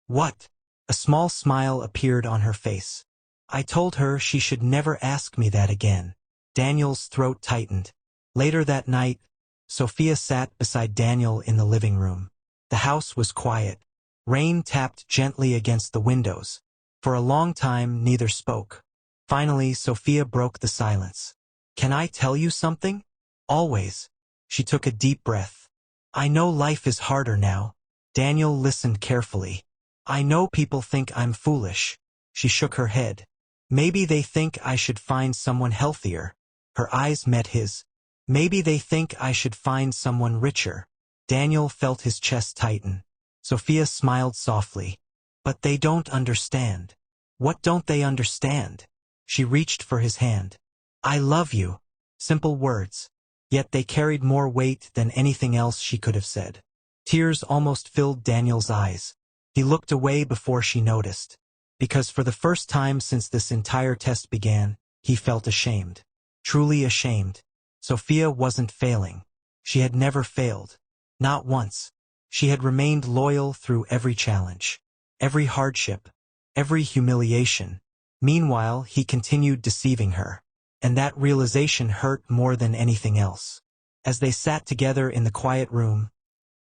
What? A small smile appeared on her face. I told her she should never ask me that again. Daniel's throat tightened. Later that night, Sophia sat beside Daniel in the living room. The house was quiet. Rain tapped gently against the windows. For a long time, neither spoke. Finally, Sophia broke the silence. Can I tell you something? Always. She took a deep breath. I know life is harder now. Daniel listened carefully. I know people think I'm foolish. She shook her head. Maybe they think I should find someone healthier. Her eyes met his. Maybe they think I should find someone richer. Daniel felt his chest tighten. Sophia smiled softly. But they don't understand. What don't they understand? She reached for his hand. I love you. Simple words. Yet they carried more weight than anything else she could have said. Tears almost filled Daniel's eyes. He looked away before she noticed. Because for the first time since this entire test began, he felt ashamed. Truly ashamed. Sophia wasn't failing. She had never failed. Not once. She had remained loyal through every challenge, every hardship, every humiliation. Meanwhile, he continued deceiving her. And that realization hurt more than anything else. As they sat together in the quiet room,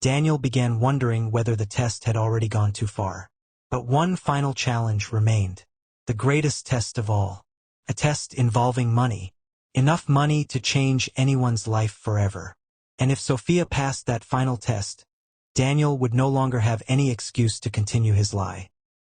Daniel began wondering whether the test had already gone too far. But one final challenge remained. The greatest test of all. A test involving money. Enough money to change anyone's life forever. And if Sophia passed that final test, Daniel would no longer have any excuse to continue his lie.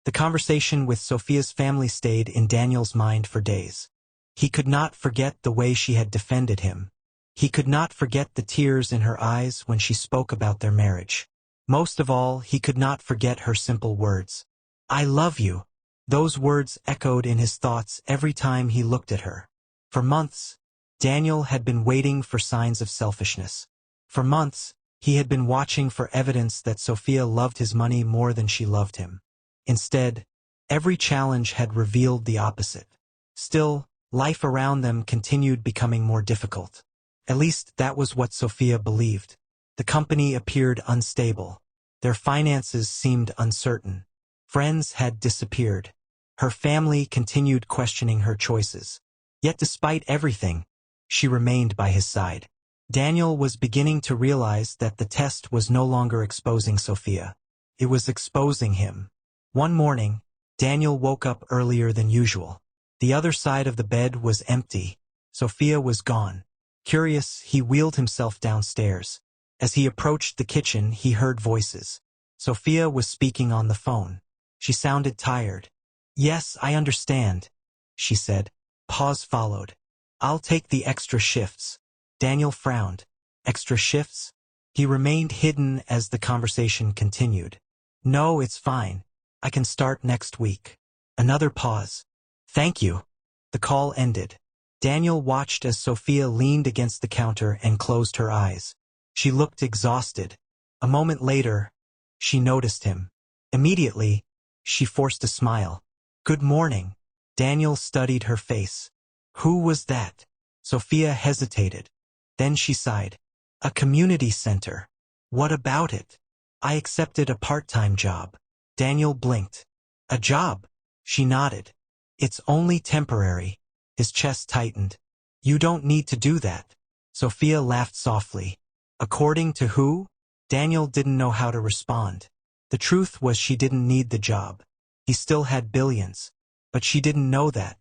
The conversation with Sophia's family stayed in Daniel's mind for days. He could not forget the way she had defended him. He could not forget the tears in her eyes when she spoke about their marriage. Most of all, he could not forget her simple words. "I love you." Those words echoed in his thoughts every time he looked at her. For months, Daniel had been waiting for signs of selfishness. For months, he had been watching for evidence that Sophia loved his money more than she loved him. Instead, every challenge had revealed the opposite. Still, life around them continued becoming more difficult. At least that was what Sophia believed. The company appeared unstable. Their finances seemed uncertain. Friends had disappeared. Her family continued questioning her choices. Yet despite everything, she remained by his side. Daniel was beginning to realize that the test was no longer exposing Sophia. It was exposing him. One morning, Daniel woke up earlier than usual. The other side of the bed was empty. Sophia was gone. Curious, he wheeled himself downstairs. As he approached the kitchen, he heard voices. Sophia was speaking on the phone. She sounded tired. "Yes, I understand," she said. Pause followed. "I'll take the extra shifts." Daniel frowned. Extra shifts? He remained hidden as the conversation continued. "No, it's fine. I can start next week." Another pause. "Thank you." The call ended. Daniel watched as Sophia leaned against the counter and closed her eyes. She looked exhausted. A moment later, she noticed him. Immediately, she forced a smile. "Good morning." Daniel studied her face. "Who was that?" Sophia hesitated. Then she sighed. "A community center. What about it?" "I accepted a part-time job." Daniel blinked. "A job?" She nodded. "It's only temporary." His chest tightened. "You don't need to do that." Sophia laughed softly. "According to who?" Daniel didn't know how to respond. The truth was she didn't need the job. He still had billions. But she didn't know that.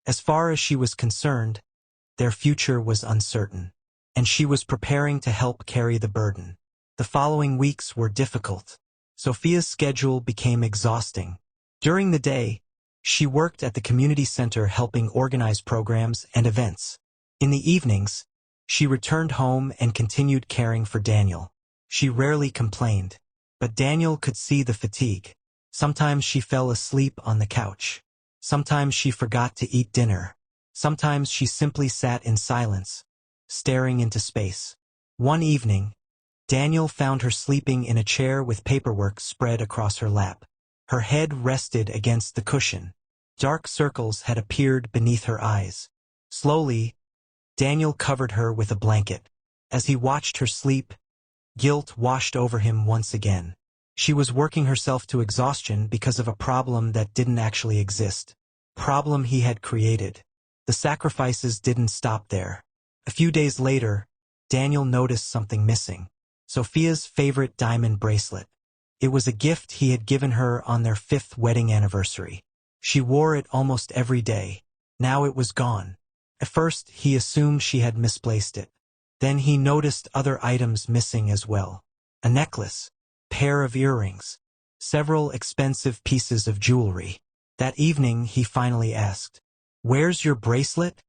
As far as she was concerned, their future was uncertain. And she was preparing to help carry the burden. The following weeks were difficult. Sophia's schedule became exhausting. During the day, she worked at the community center helping organize programs and events. In the evenings, she returned home and continued caring for Daniel. She rarely complained, but Daniel could see the fatigue. Sometimes she fell asleep on the couch. Sometimes she forgot to eat dinner. Sometimes she simply sat in silence, staring into space. One evening, Daniel found her sleeping in a chair with paperwork spread across her lap. Her head rested against the cushion. Dark circles had appeared beneath her eyes. Slowly, Daniel covered her with a blanket. As he watched her sleep, guilt washed over him once again. She was working herself to exhaustion because of a problem that didn't actually exist. Problem he had created. The sacrifices didn't stop there. A few days later, Daniel noticed something missing. Sophia's favorite diamond bracelet. It was a gift he had given her on their 5th wedding anniversary. She wore it almost every day. Now it was gone. At first, he assumed she had misplaced it. Then he noticed other items missing as well. A necklace, pair of earrings, several expensive pieces of jewelry. That evening, he finally asked, "Where's your bracelet?"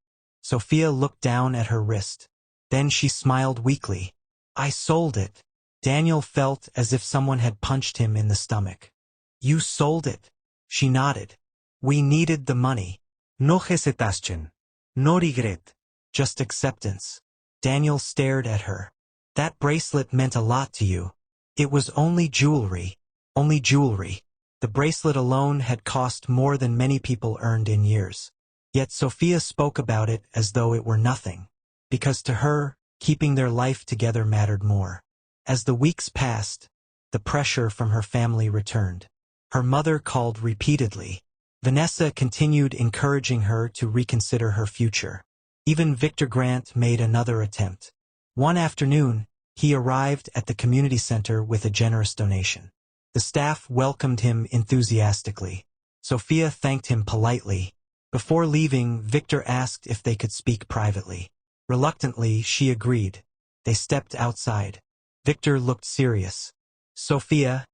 Sophia looked down at her wrist. Then she smiled weakly. "I sold it." Daniel felt as if someone had punched him in the stomach. "You sold it?" She nodded. "We needed the money." No hesitación. No regret. Just acceptance. Daniel stared at her. "That bracelet meant a lot to you." "It was only jewelry." "Only jewelry." The bracelet alone had cost more than many people earned in years. Yet Sophia spoke about it as though it were nothing. Because to her, keeping their life together mattered more. As the weeks passed, the pressure from her family returned. Her mother called repeatedly. Vanessa continued encouraging her to reconsider her future. Even Victor Grant made another attempt. One afternoon, he arrived at the community center with a generous donation. The staff welcomed him enthusiastically. Sophia thanked him politely. Before leaving, Victor asked if they could speak privately. Reluctantly, she agreed. They stepped outside. Victor looked serious. Sophia,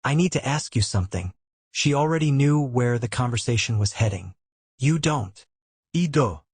I need to ask you something. She already knew where the conversation was heading. You don't. Ido.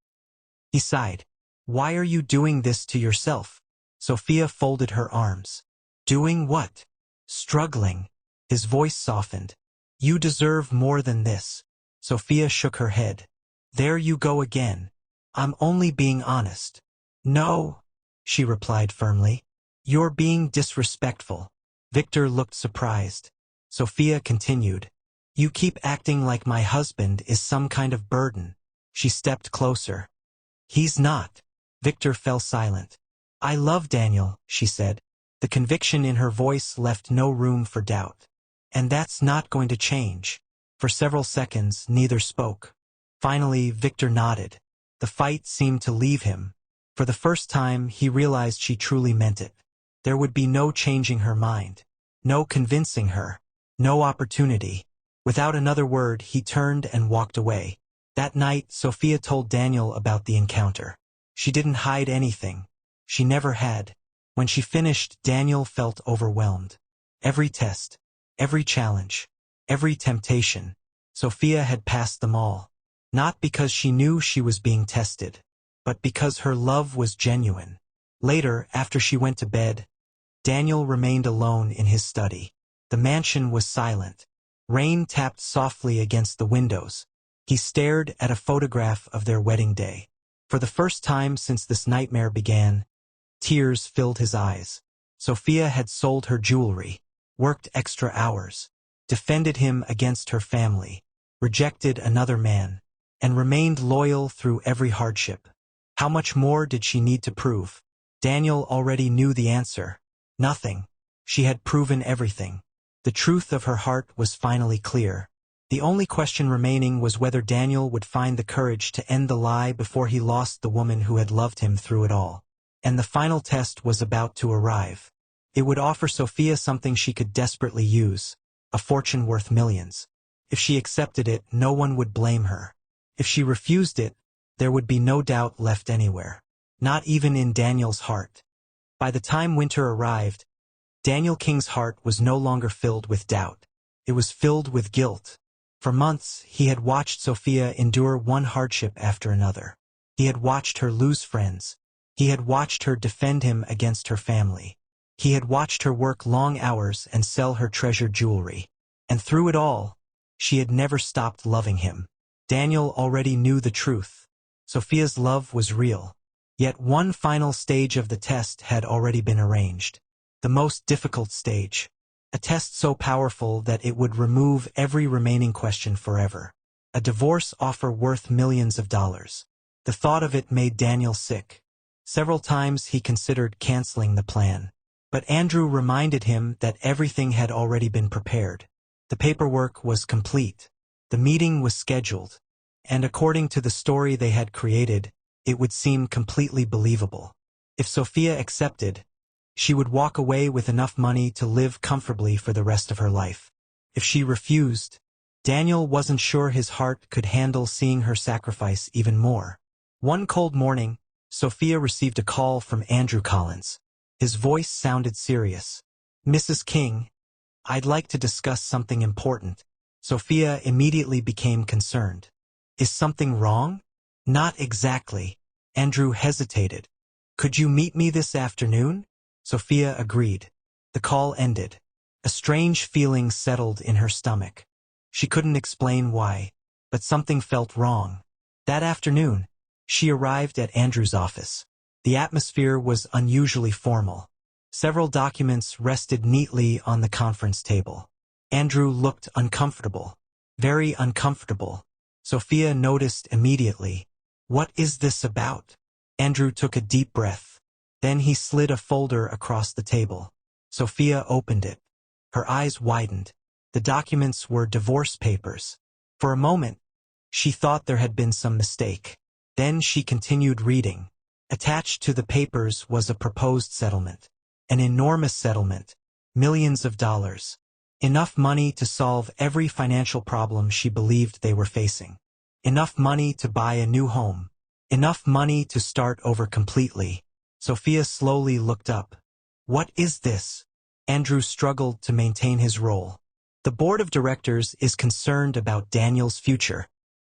He sighed. Why are you doing this to yourself? Sophia folded her arms. Doing what? Struggling. His voice softened. You deserve more than this. Sophia shook her head. There you go again. I'm only being honest. No, she replied firmly. You're being disrespectful. Victor looked surprised. Sophia continued. You keep acting like my husband is some kind of burden. She stepped closer. He's not. Victor fell silent. I love Daniel, she said. The conviction in her voice left no room for doubt. And that's not going to change. For several seconds, neither spoke. Finally, Victor nodded. The fight seemed to leave him. For the first time, he realized she truly meant it. There would be no changing her mind. No convincing her. No opportunity. Without another word, he turned and walked away. That night, Sophia told Daniel about the encounter. She didn't hide anything. She never had. When she finished, Daniel felt overwhelmed. Every test, every challenge, every temptation, Sophia had passed them all. Not because she knew she was being tested, but because her love was genuine. Later, after she went to bed, Daniel remained alone in his study. The mansion was silent. Rain tapped softly against the windows. He stared at a photograph of their wedding day. For the first time since this nightmare began, tears filled his eyes. Sophia had sold her jewelry, worked extra hours, defended him against her family, rejected another man, and remained loyal through every hardship. How much more did she need to prove? Daniel already knew the answer. Nothing. She had proven everything. The truth of her heart was finally clear. The only question remaining was whether Daniel would find the courage to end the lie before he lost the woman who had loved him through it all. And the final test was about to arrive. It would offer Sophia something she could desperately use, a fortune worth millions. If she accepted it, no one would blame her. If she refused it, there would be no doubt left anywhere. Not even in Daniel's heart. By the time winter arrived, Daniel King's heart was no longer filled with doubt. It was filled with guilt. For months, he had watched Sophia endure one hardship after another. He had watched her lose friends. He had watched her defend him against her family. He had watched her work long hours and sell her treasured jewelry. And through it all, she had never stopped loving him. Daniel already knew the truth. Sophia's love was real. Yet one final stage of the test had already been arranged. The most difficult stage. A test so powerful that it would remove every remaining question forever. A divorce offer worth millions of dollars. The thought of it made Daniel sick. Several times he considered canceling the plan. But Andrew reminded him that everything had already been prepared. The paperwork was complete. The meeting was scheduled. And according to the story they had created, it would seem completely believable. If Sophia accepted, she would walk away with enough money to live comfortably for the rest of her life. If she refused, Daniel wasn't sure his heart could handle seeing her sacrifice even more. One cold morning, Sophia received a call from Andrew Collins. His voice sounded serious. Mrs. King, I'd like to discuss something important. Sophia immediately became concerned. Is something wrong? Not exactly. Andrew hesitated. Could you meet me this afternoon? Sophia agreed. The call ended. A strange feeling settled in her stomach. She couldn't explain why, but something felt wrong. That afternoon, she arrived at Andrew's office. The atmosphere was unusually formal. Several documents rested neatly on the conference table. Andrew looked uncomfortable. Very uncomfortable. Sophia noticed immediately. What is this about? Andrew took a deep breath. Then he slid a folder across the table. Sophia opened it. Her eyes widened. The documents were divorce papers. For a moment, she thought there had been some mistake. Then she continued reading. Attached to the papers was a proposed settlement. An enormous settlement. Millions of dollars. Enough money to solve every financial problem she believed they were facing. Enough money to buy a new home. Enough money to start over completely. Sophia slowly looked up. What is this? Andrew struggled to maintain his role. The board of directors is concerned about Daniel's future.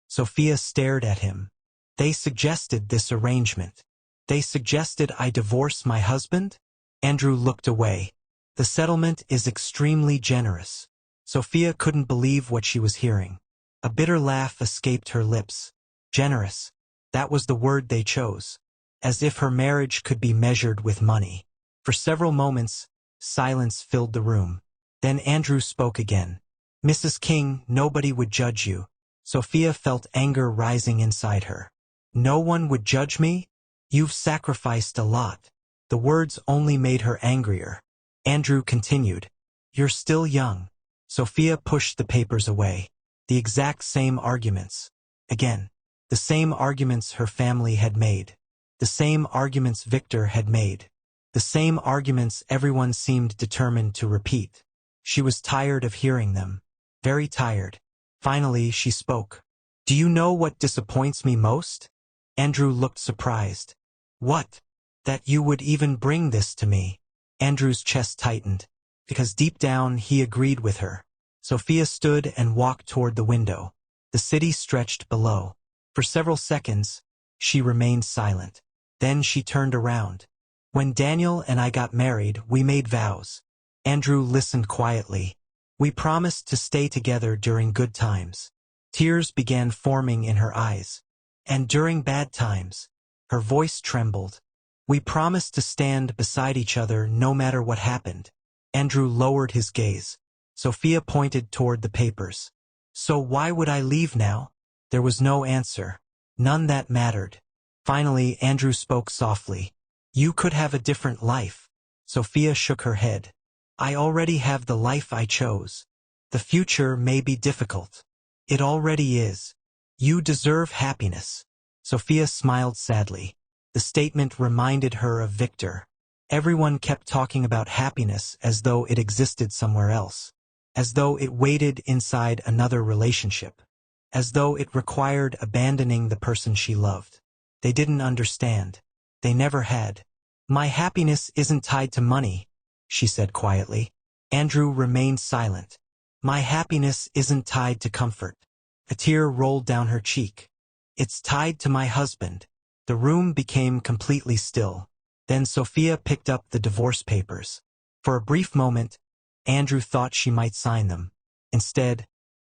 Sophia stared at him. They suggested this arrangement. They suggested I divorce my husband? Andrew looked away. The settlement is extremely generous. Sophia couldn't believe what she was hearing. A bitter laugh escaped her lips. Generous. That was the word they chose. As if her marriage could be measured with money. For several moments, silence filled the room. Then Andrew spoke again. Mrs. King, nobody would judge you. Sophia felt anger rising inside her. No one would judge me? You've sacrificed a lot. The words only made her angrier. Andrew continued. You're still young. Sophia pushed the papers away. The exact same arguments. Again. The same arguments her family had made. The same arguments Victor had made. The same arguments everyone seemed determined to repeat. She was tired of hearing them. Very tired. Finally, she spoke. Do you know what disappoints me most? Andrew looked surprised. What? That you would even bring this to me. Andrew's chest tightened, because deep down he agreed with her. Sophia stood and walked toward the window. The city stretched below. For several seconds, she remained silent. Then she turned around. When Daniel and I got married, we made vows. Andrew listened quietly. We promised to stay together during good times. Tears began forming in her eyes. And during bad times, her voice trembled. We promised to stand beside each other no matter what happened. Andrew lowered his gaze. Sophia pointed toward the papers. So why would I leave now? There was no answer. None that mattered. Finally, Andrew spoke softly. You could have a different life. Sophia shook her head. I already have the life I chose. The future may be difficult. It already is. You deserve happiness. Sophia smiled sadly. The statement reminded her of Victor. Everyone kept talking about happiness as though it existed somewhere else. As though it waited inside another relationship. As though it required abandoning the person she loved. They didn't understand. They never had. My happiness isn't tied to money, she said quietly. Andrew remained silent. My happiness isn't tied to comfort. A tear rolled down her cheek. It's tied to my husband. The room became completely still. Then Sophia picked up the divorce papers. For a brief moment, Andrew thought she might sign them. Instead,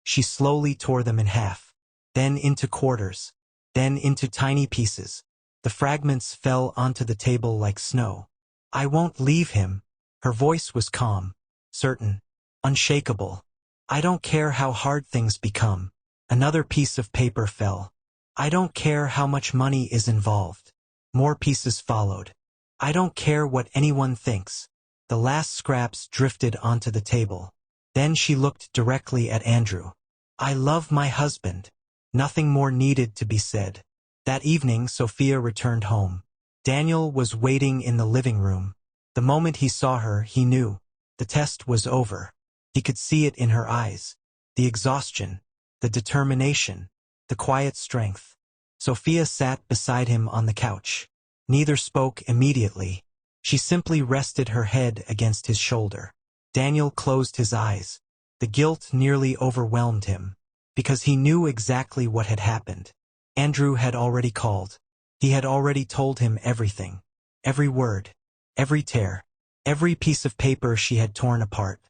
she slowly tore them in half, then into quarters, then into tiny pieces. The fragments fell onto the table like snow. I won't leave him. Her voice was calm, certain, unshakable. I don't care how hard things become. Another piece of paper fell. I don't care how much money is involved. More pieces followed. I don't care what anyone thinks. The last scraps drifted onto the table. Then she looked directly at Andrew. I love my husband. Nothing more needed to be said. That evening, Sophia returned home. Daniel was waiting in the living room. The moment he saw her, he knew. The test was over. He could see it in her eyes. The exhaustion, the determination, the quiet strength. Sophia sat beside him on the couch. Neither spoke immediately. She simply rested her head against his shoulder. Daniel closed his eyes. The guilt nearly overwhelmed him, because he knew exactly what had happened. Andrew had already called. He had already told him everything. Every word. Every tear. Every piece of paper she had torn apart.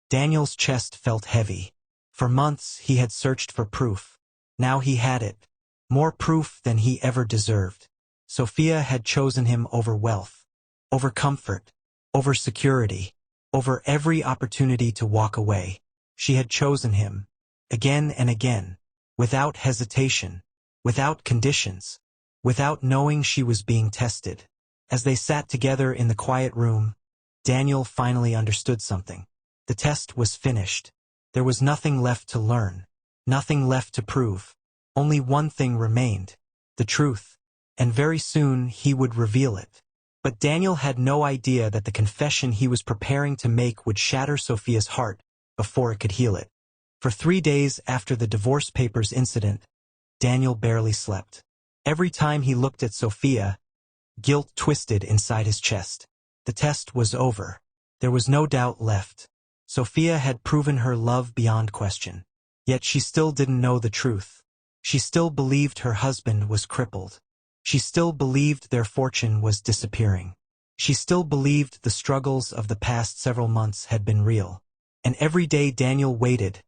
Daniel's chest felt heavy. For months he had searched for proof. Now he had it. More proof than he ever deserved. Sophia had chosen him over wealth. Over comfort. Over security. Over every opportunity to walk away. She had chosen him. Again and again. Without hesitation. Without conditions. Without knowing she was being tested. As they sat together in the quiet room, Daniel finally understood something. The test was finished. There was nothing left to learn. Nothing left to prove. Only one thing remained. The truth. And very soon he would reveal it. But Daniel had no idea that the confession he was preparing to make would shatter Sophia's heart before it could heal it. For 3 days after the divorce papers incident, Daniel barely slept. Every time he looked at Sophia, Guilt twisted inside his chest. The test was over. There was no doubt left. Sophia had proven her love beyond question. Yet she still didn't know the truth. She still believed her husband was crippled. She still believed their fortune was disappearing. She still believed the struggles of the past several months had been real. And every day Daniel waited,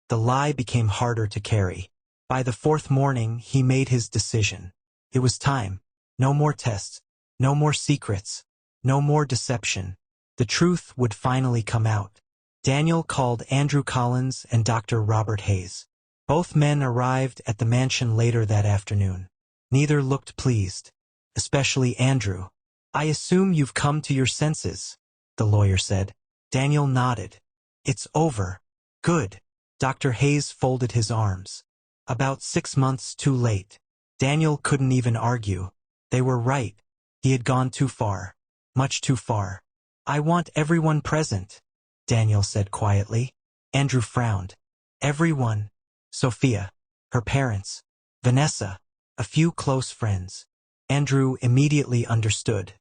the lie became harder to carry. By the fourth morning, he made his decision. It was time. No more tests. No more secrets. No more deception. The truth would finally come out. Daniel called Andrew Collins and Dr. Robert Hayes. Both men arrived at the mansion later that afternoon. Neither looked pleased. Especially Andrew. "I assume you've come to your senses," the lawyer said. Daniel nodded. "It's over." "Good." Dr. Hayes folded his arms. About 6 months too late. Daniel couldn't even argue. They were right. He had gone too far. Much too far. "I want everyone present," Daniel said quietly. Andrew frowned. "Everyone." Sophia. Her parents. Vanessa. A few close friends. Andrew immediately understood.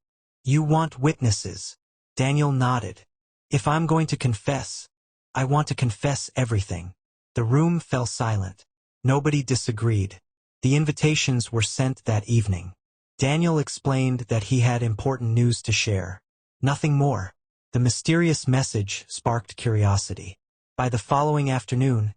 "You want witnesses." Daniel nodded. "If I'm going to confess, I want to confess everything." The room fell silent. Nobody disagreed. The invitations were sent that evening. Daniel explained that he had important news to share. Nothing more. The mysterious message sparked curiosity. By the following afternoon,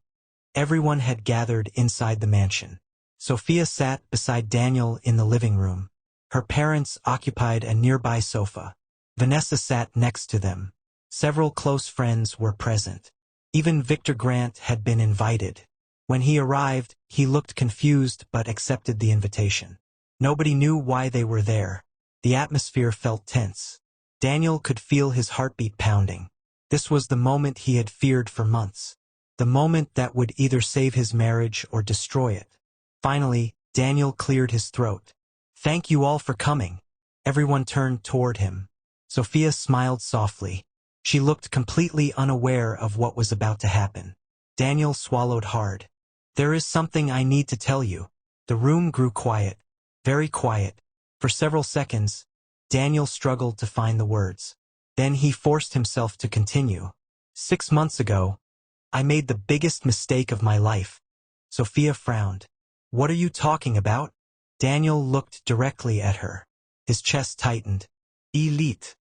everyone had gathered inside the mansion. Sophia sat beside Daniel in the living room. Her parents occupied a nearby sofa. Vanessa sat next to them. Several close friends were present. Even Victor Grant had been invited. When he arrived, he looked confused but accepted the invitation. Nobody knew why they were there. The atmosphere felt tense. Daniel could feel his heartbeat pounding. This was the moment he had feared for months. The moment that would either save his marriage or destroy it. Finally, Daniel cleared his throat. "Thank you all for coming." Everyone turned toward him. Sophia smiled softly. She looked completely unaware of what was about to happen. Daniel swallowed hard. "There is something I need to tell you." The room grew quiet. Very quiet. For several seconds, Daniel struggled to find the words. Then he forced himself to continue. "6 months ago, I made the biggest mistake of my life." Sophia frowned. "What are you talking about?" Daniel looked directly at her. His chest tightened. "Elite."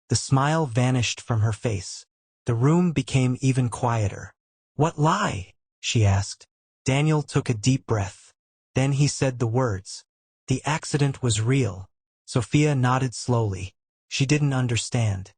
The smile vanished from her face. The room became even quieter. "What lie?" she asked. Daniel took a deep breath. Then he said the words. "The accident was real." Sophia nodded slowly. She didn't understand.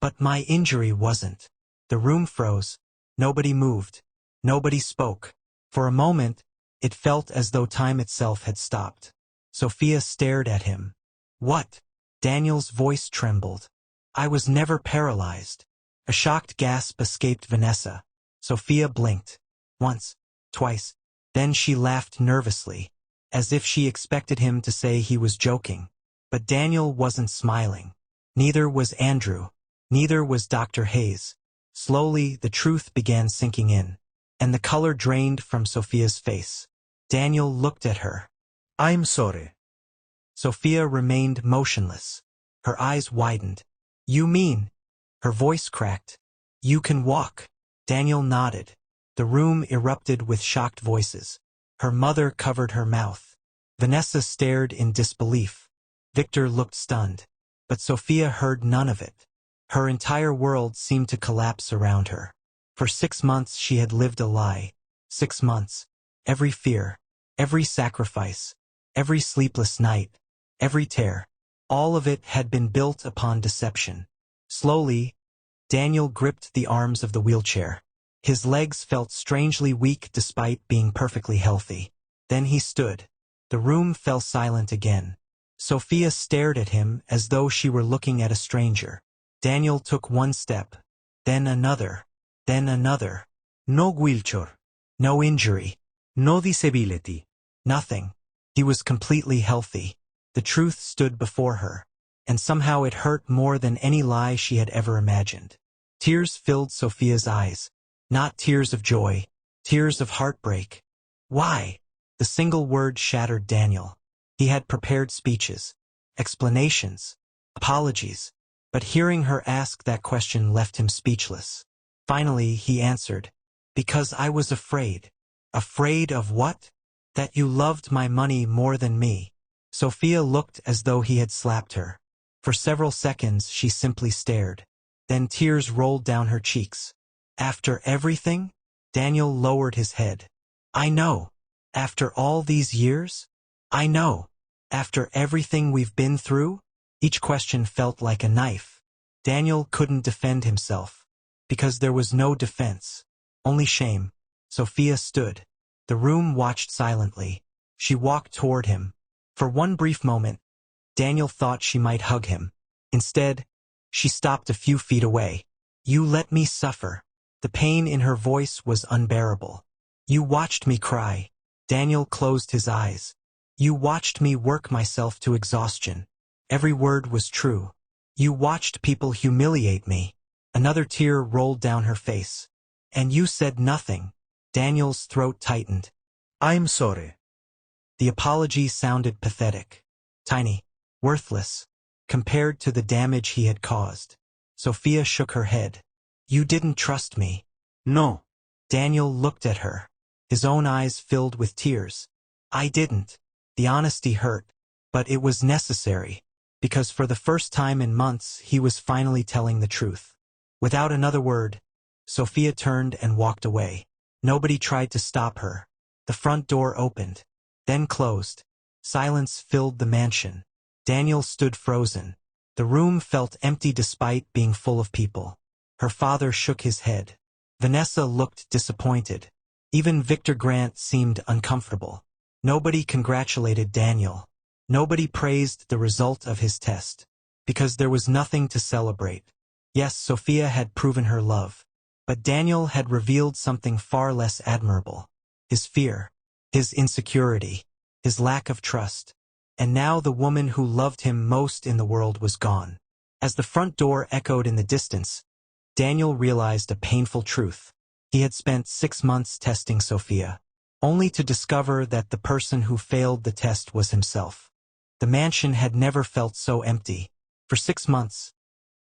"But my injury wasn't." The room froze. Nobody moved. Nobody spoke. For a moment, it felt as though time itself had stopped. Sophia stared at him. "What?" Daniel's voice trembled. "I was never paralyzed." A shocked gasp escaped Vanessa. Sophia blinked. Once, twice. Then she laughed nervously, as if she expected him to say he was joking. But Daniel wasn't smiling. Neither was Andrew. Neither was Dr. Hayes. Slowly, the truth began sinking in, and the color drained from Sophia's face. Daniel looked at her. "I'm sorry." Sophia remained motionless. Her eyes widened. "You mean?" Her voice cracked. "You can walk." Daniel nodded. The room erupted with shocked voices. Her mother covered her mouth. Vanessa stared in disbelief. Victor looked stunned. But Sophia heard none of it. Her entire world seemed to collapse around her. For 6 months she had lived a lie. 6 months. Every fear. Every sacrifice. Every sleepless night. Every tear. All of it had been built upon deception. Slowly, Daniel gripped the arms of the wheelchair. His legs felt strangely weak despite being perfectly healthy. Then he stood. The room fell silent again. Sophia stared at him as though she were looking at a stranger. Daniel took one step, then another, then another. No wheelchair. No injury. No disability. Nothing. He was completely healthy. The truth stood before her, and somehow it hurt more than any lie she had ever imagined. Tears filled Sophia's eyes. Not tears of joy, tears of heartbreak. Why? The single word shattered Daniel. He had prepared speeches. explanations, apologies. But hearing her ask that question left him speechless. Finally, he answered, "Because I was afraid." "Afraid of what?" "That you loved my money more than me." Sophia looked as though he had slapped her. For several seconds she simply stared. Then tears rolled down her cheeks. "After everything?" Daniel lowered his head. "I know. After all these years? I know. After everything we've been through?" Each question felt like a knife. Daniel couldn't defend himself, because there was no defense, only shame. Sophia stood. The room watched silently. She walked toward him. For one brief moment, Daniel thought she might hug him. Instead, she stopped a few feet away. "You let me suffer." The pain in her voice was unbearable. "You watched me cry." Daniel closed his eyes. "You watched me work myself to exhaustion." Every word was true. "You watched people humiliate me." Another tear rolled down her face. "And you said nothing." Daniel's throat tightened. I'm sorry. The apology sounded pathetic, tiny, worthless, compared to the damage he had caused. Sophia shook her head. "You didn't trust me." No. Daniel looked at her. His own eyes filled with tears. "I didn't." The honesty hurt, but it was necessary, because for the first time in months he was finally telling the truth. Without another word, Sophia turned and walked away. Nobody tried to stop her. The front door opened, then closed. Silence filled the mansion. Daniel stood frozen. The room felt empty despite being full of people. Her father shook his head. Vanessa looked disappointed. Even Victor Grant seemed uncomfortable. Nobody congratulated Daniel. Nobody praised the result of his test, because there was nothing to celebrate. Yes, Sophia had proven her love, but Daniel had revealed something far less admirable. His fear, his insecurity, his lack of trust. And now the woman who loved him most in the world was gone. As the front door echoed in the distance, Daniel realized a painful truth. He had spent 6 months testing Sophia, only to discover that the person who failed the test was himself. The mansion had never felt so empty. For 6 months,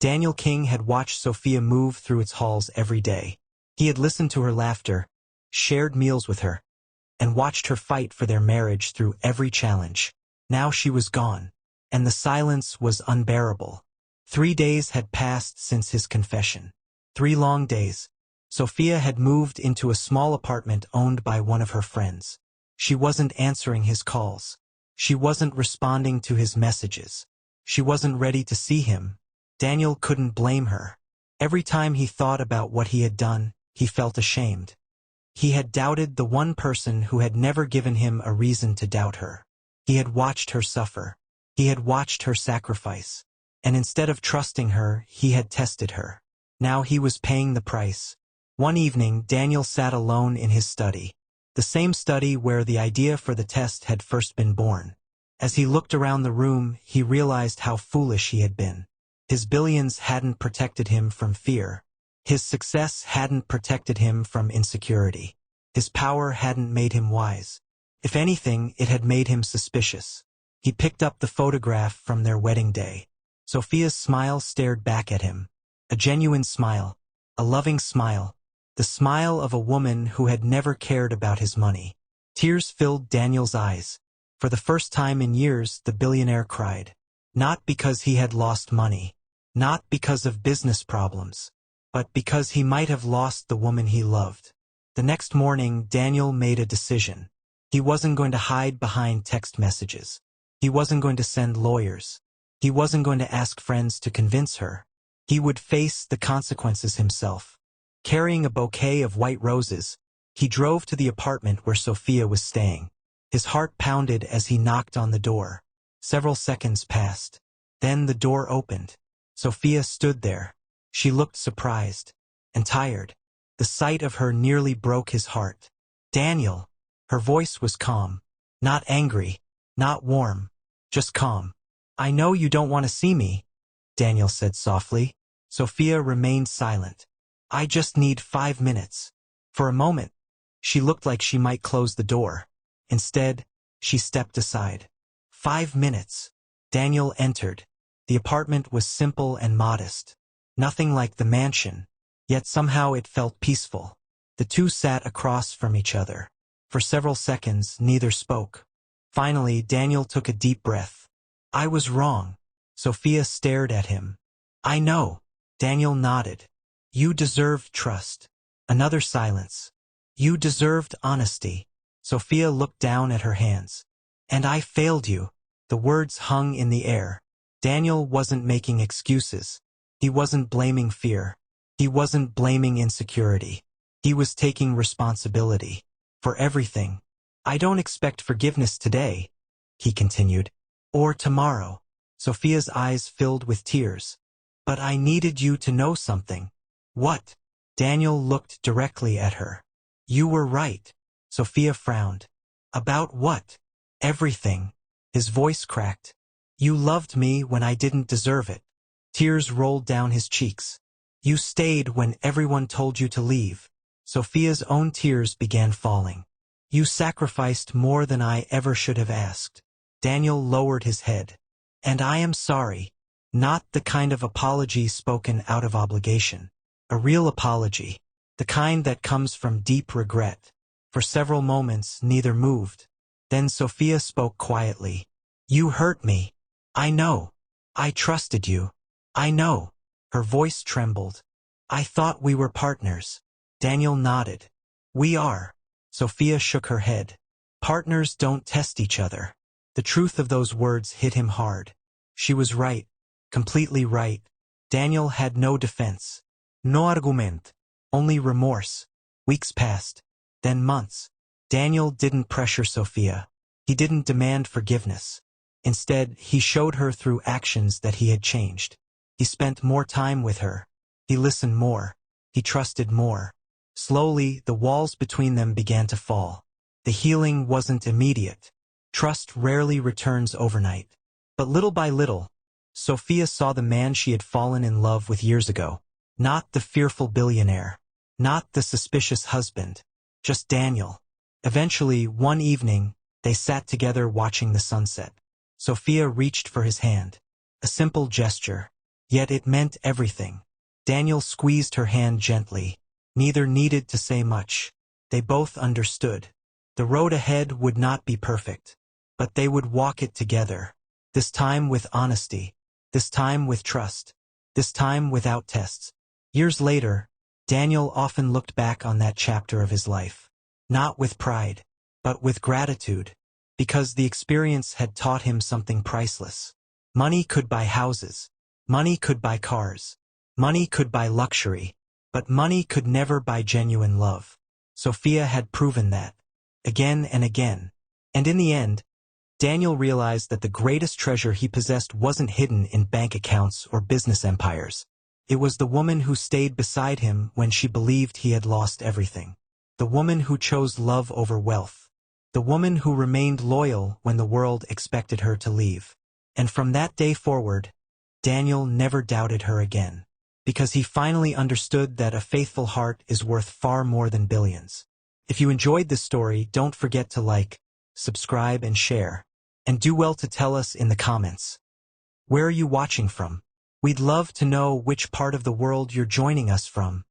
Daniel King had watched Sophia move through its halls every day. He had listened to her laughter, shared meals with her, and watched her fight for their marriage through every challenge. Now she was gone, and the silence was unbearable. 3 days had passed since his confession. 3 long days. Sophia had moved into a small apartment owned by one of her friends. She wasn't answering his calls. She wasn't responding to his messages. She wasn't ready to see him. Daniel couldn't blame her. Every time he thought about what he had done, he felt ashamed. He had doubted the one person who had never given him a reason to doubt her. He had watched her suffer. He had watched her sacrifice. And instead of trusting her, he had tested her. Now he was paying the price. One evening, Daniel sat alone in his study, the same study where the idea for the test had first been born. As he looked around the room, he realized how foolish he had been. His billions hadn't protected him from fear. His success hadn't protected him from insecurity. His power hadn't made him wise. If anything, it had made him suspicious. He picked up the photograph from their wedding day. Sophia's smile stared back at him. A genuine smile. A loving smile. The smile of a woman who had never cared about his money. Tears filled Daniel's eyes. For the first time in years, the billionaire cried. Not because he had lost money. Not because of business problems. But because he might have lost the woman he loved. The next morning, Daniel made a decision. He wasn't going to hide behind text messages. He wasn't going to send lawyers. He wasn't going to ask friends to convince her. He would face the consequences himself. Carrying a bouquet of white roses, he drove to the apartment where Sophia was staying. His heart pounded as he knocked on the door. Several seconds passed. Then the door opened. Sophia stood there. She looked surprised and tired. The sight of her nearly broke his heart. "Daniel." Her voice was calm. Not angry. Not warm. Just calm. "I know you don't want to see me," Daniel said softly. Sophia remained silent. "I just need 5 minutes." For a moment, she looked like she might close the door. Instead, she stepped aside. 5 minutes. Daniel entered. The apartment was simple and modest. Nothing like the mansion, yet somehow it felt peaceful. The two sat across from each other. For several seconds, neither spoke. Finally, Daniel took a deep breath. I was wrong. Sophia stared at him. I know. Daniel nodded. You deserved trust. Another silence. You deserved honesty. Sophia looked down at her hands. And I failed you. The words hung in the air. Daniel wasn't making excuses. He wasn't blaming fear. He wasn't blaming insecurity. He was taking responsibility. For everything. I don't expect forgiveness today, he continued. Or tomorrow. Sophia's eyes filled with tears. But I needed you to know something. What? Daniel looked directly at her. You were right. Sophia frowned. About what? Everything. His voice cracked. You loved me when I didn't deserve it. Tears rolled down his cheeks. You stayed when everyone told you to leave. Sophia's own tears began falling. You sacrificed more than I ever should have asked. Daniel lowered his head. And I am sorry. Not the kind of apology spoken out of obligation. A real apology. The kind that comes from deep regret. For several moments, neither moved. Then Sophia spoke quietly. You hurt me. I know. I trusted you. I know. Her voice trembled. I thought we were partners. Daniel nodded. We are. Sophia shook her head. Partners don't test each other. The truth of those words hit him hard. She was right. Completely right. Daniel had no defense. No argument. Only remorse. Weeks passed. Then months. Daniel didn't pressure Sophia. He didn't demand forgiveness. Instead, he showed her through actions that he had changed. He spent more time with her. He listened more. He trusted more. Slowly, the walls between them began to fall. The healing wasn't immediate. Trust rarely returns overnight. But little by little, Sophia saw the man she had fallen in love with years ago. Not the fearful billionaire. Not the suspicious husband. Just Daniel. Eventually, one evening, they sat together watching the sunset. Sophia reached for his hand. A simple gesture. Yet it meant everything. Daniel squeezed her hand gently. Neither needed to say much. They both understood. The road ahead would not be perfect. But they would walk it together. This time with honesty. This time with trust. This time without tests. Years later, Daniel often looked back on that chapter of his life. Not with pride, but with gratitude. Because the experience had taught him something priceless. Money could buy houses. Money could buy cars. Money could buy luxury. But money could never buy genuine love. Sophia had proven that. Again and again. And in the end, Daniel realized that the greatest treasure he possessed wasn't hidden in bank accounts or business empires. It was the woman who stayed beside him when she believed he had lost everything. The woman who chose love over wealth. The woman who remained loyal when the world expected her to leave. And from that day forward, Daniel never doubted her again. Because he finally understood that a faithful heart is worth far more than billions. If you enjoyed this story, don't forget to like, subscribe, and share. And do well to tell us in the comments. Where are you watching from? We'd love to know which part of the world you're joining us from.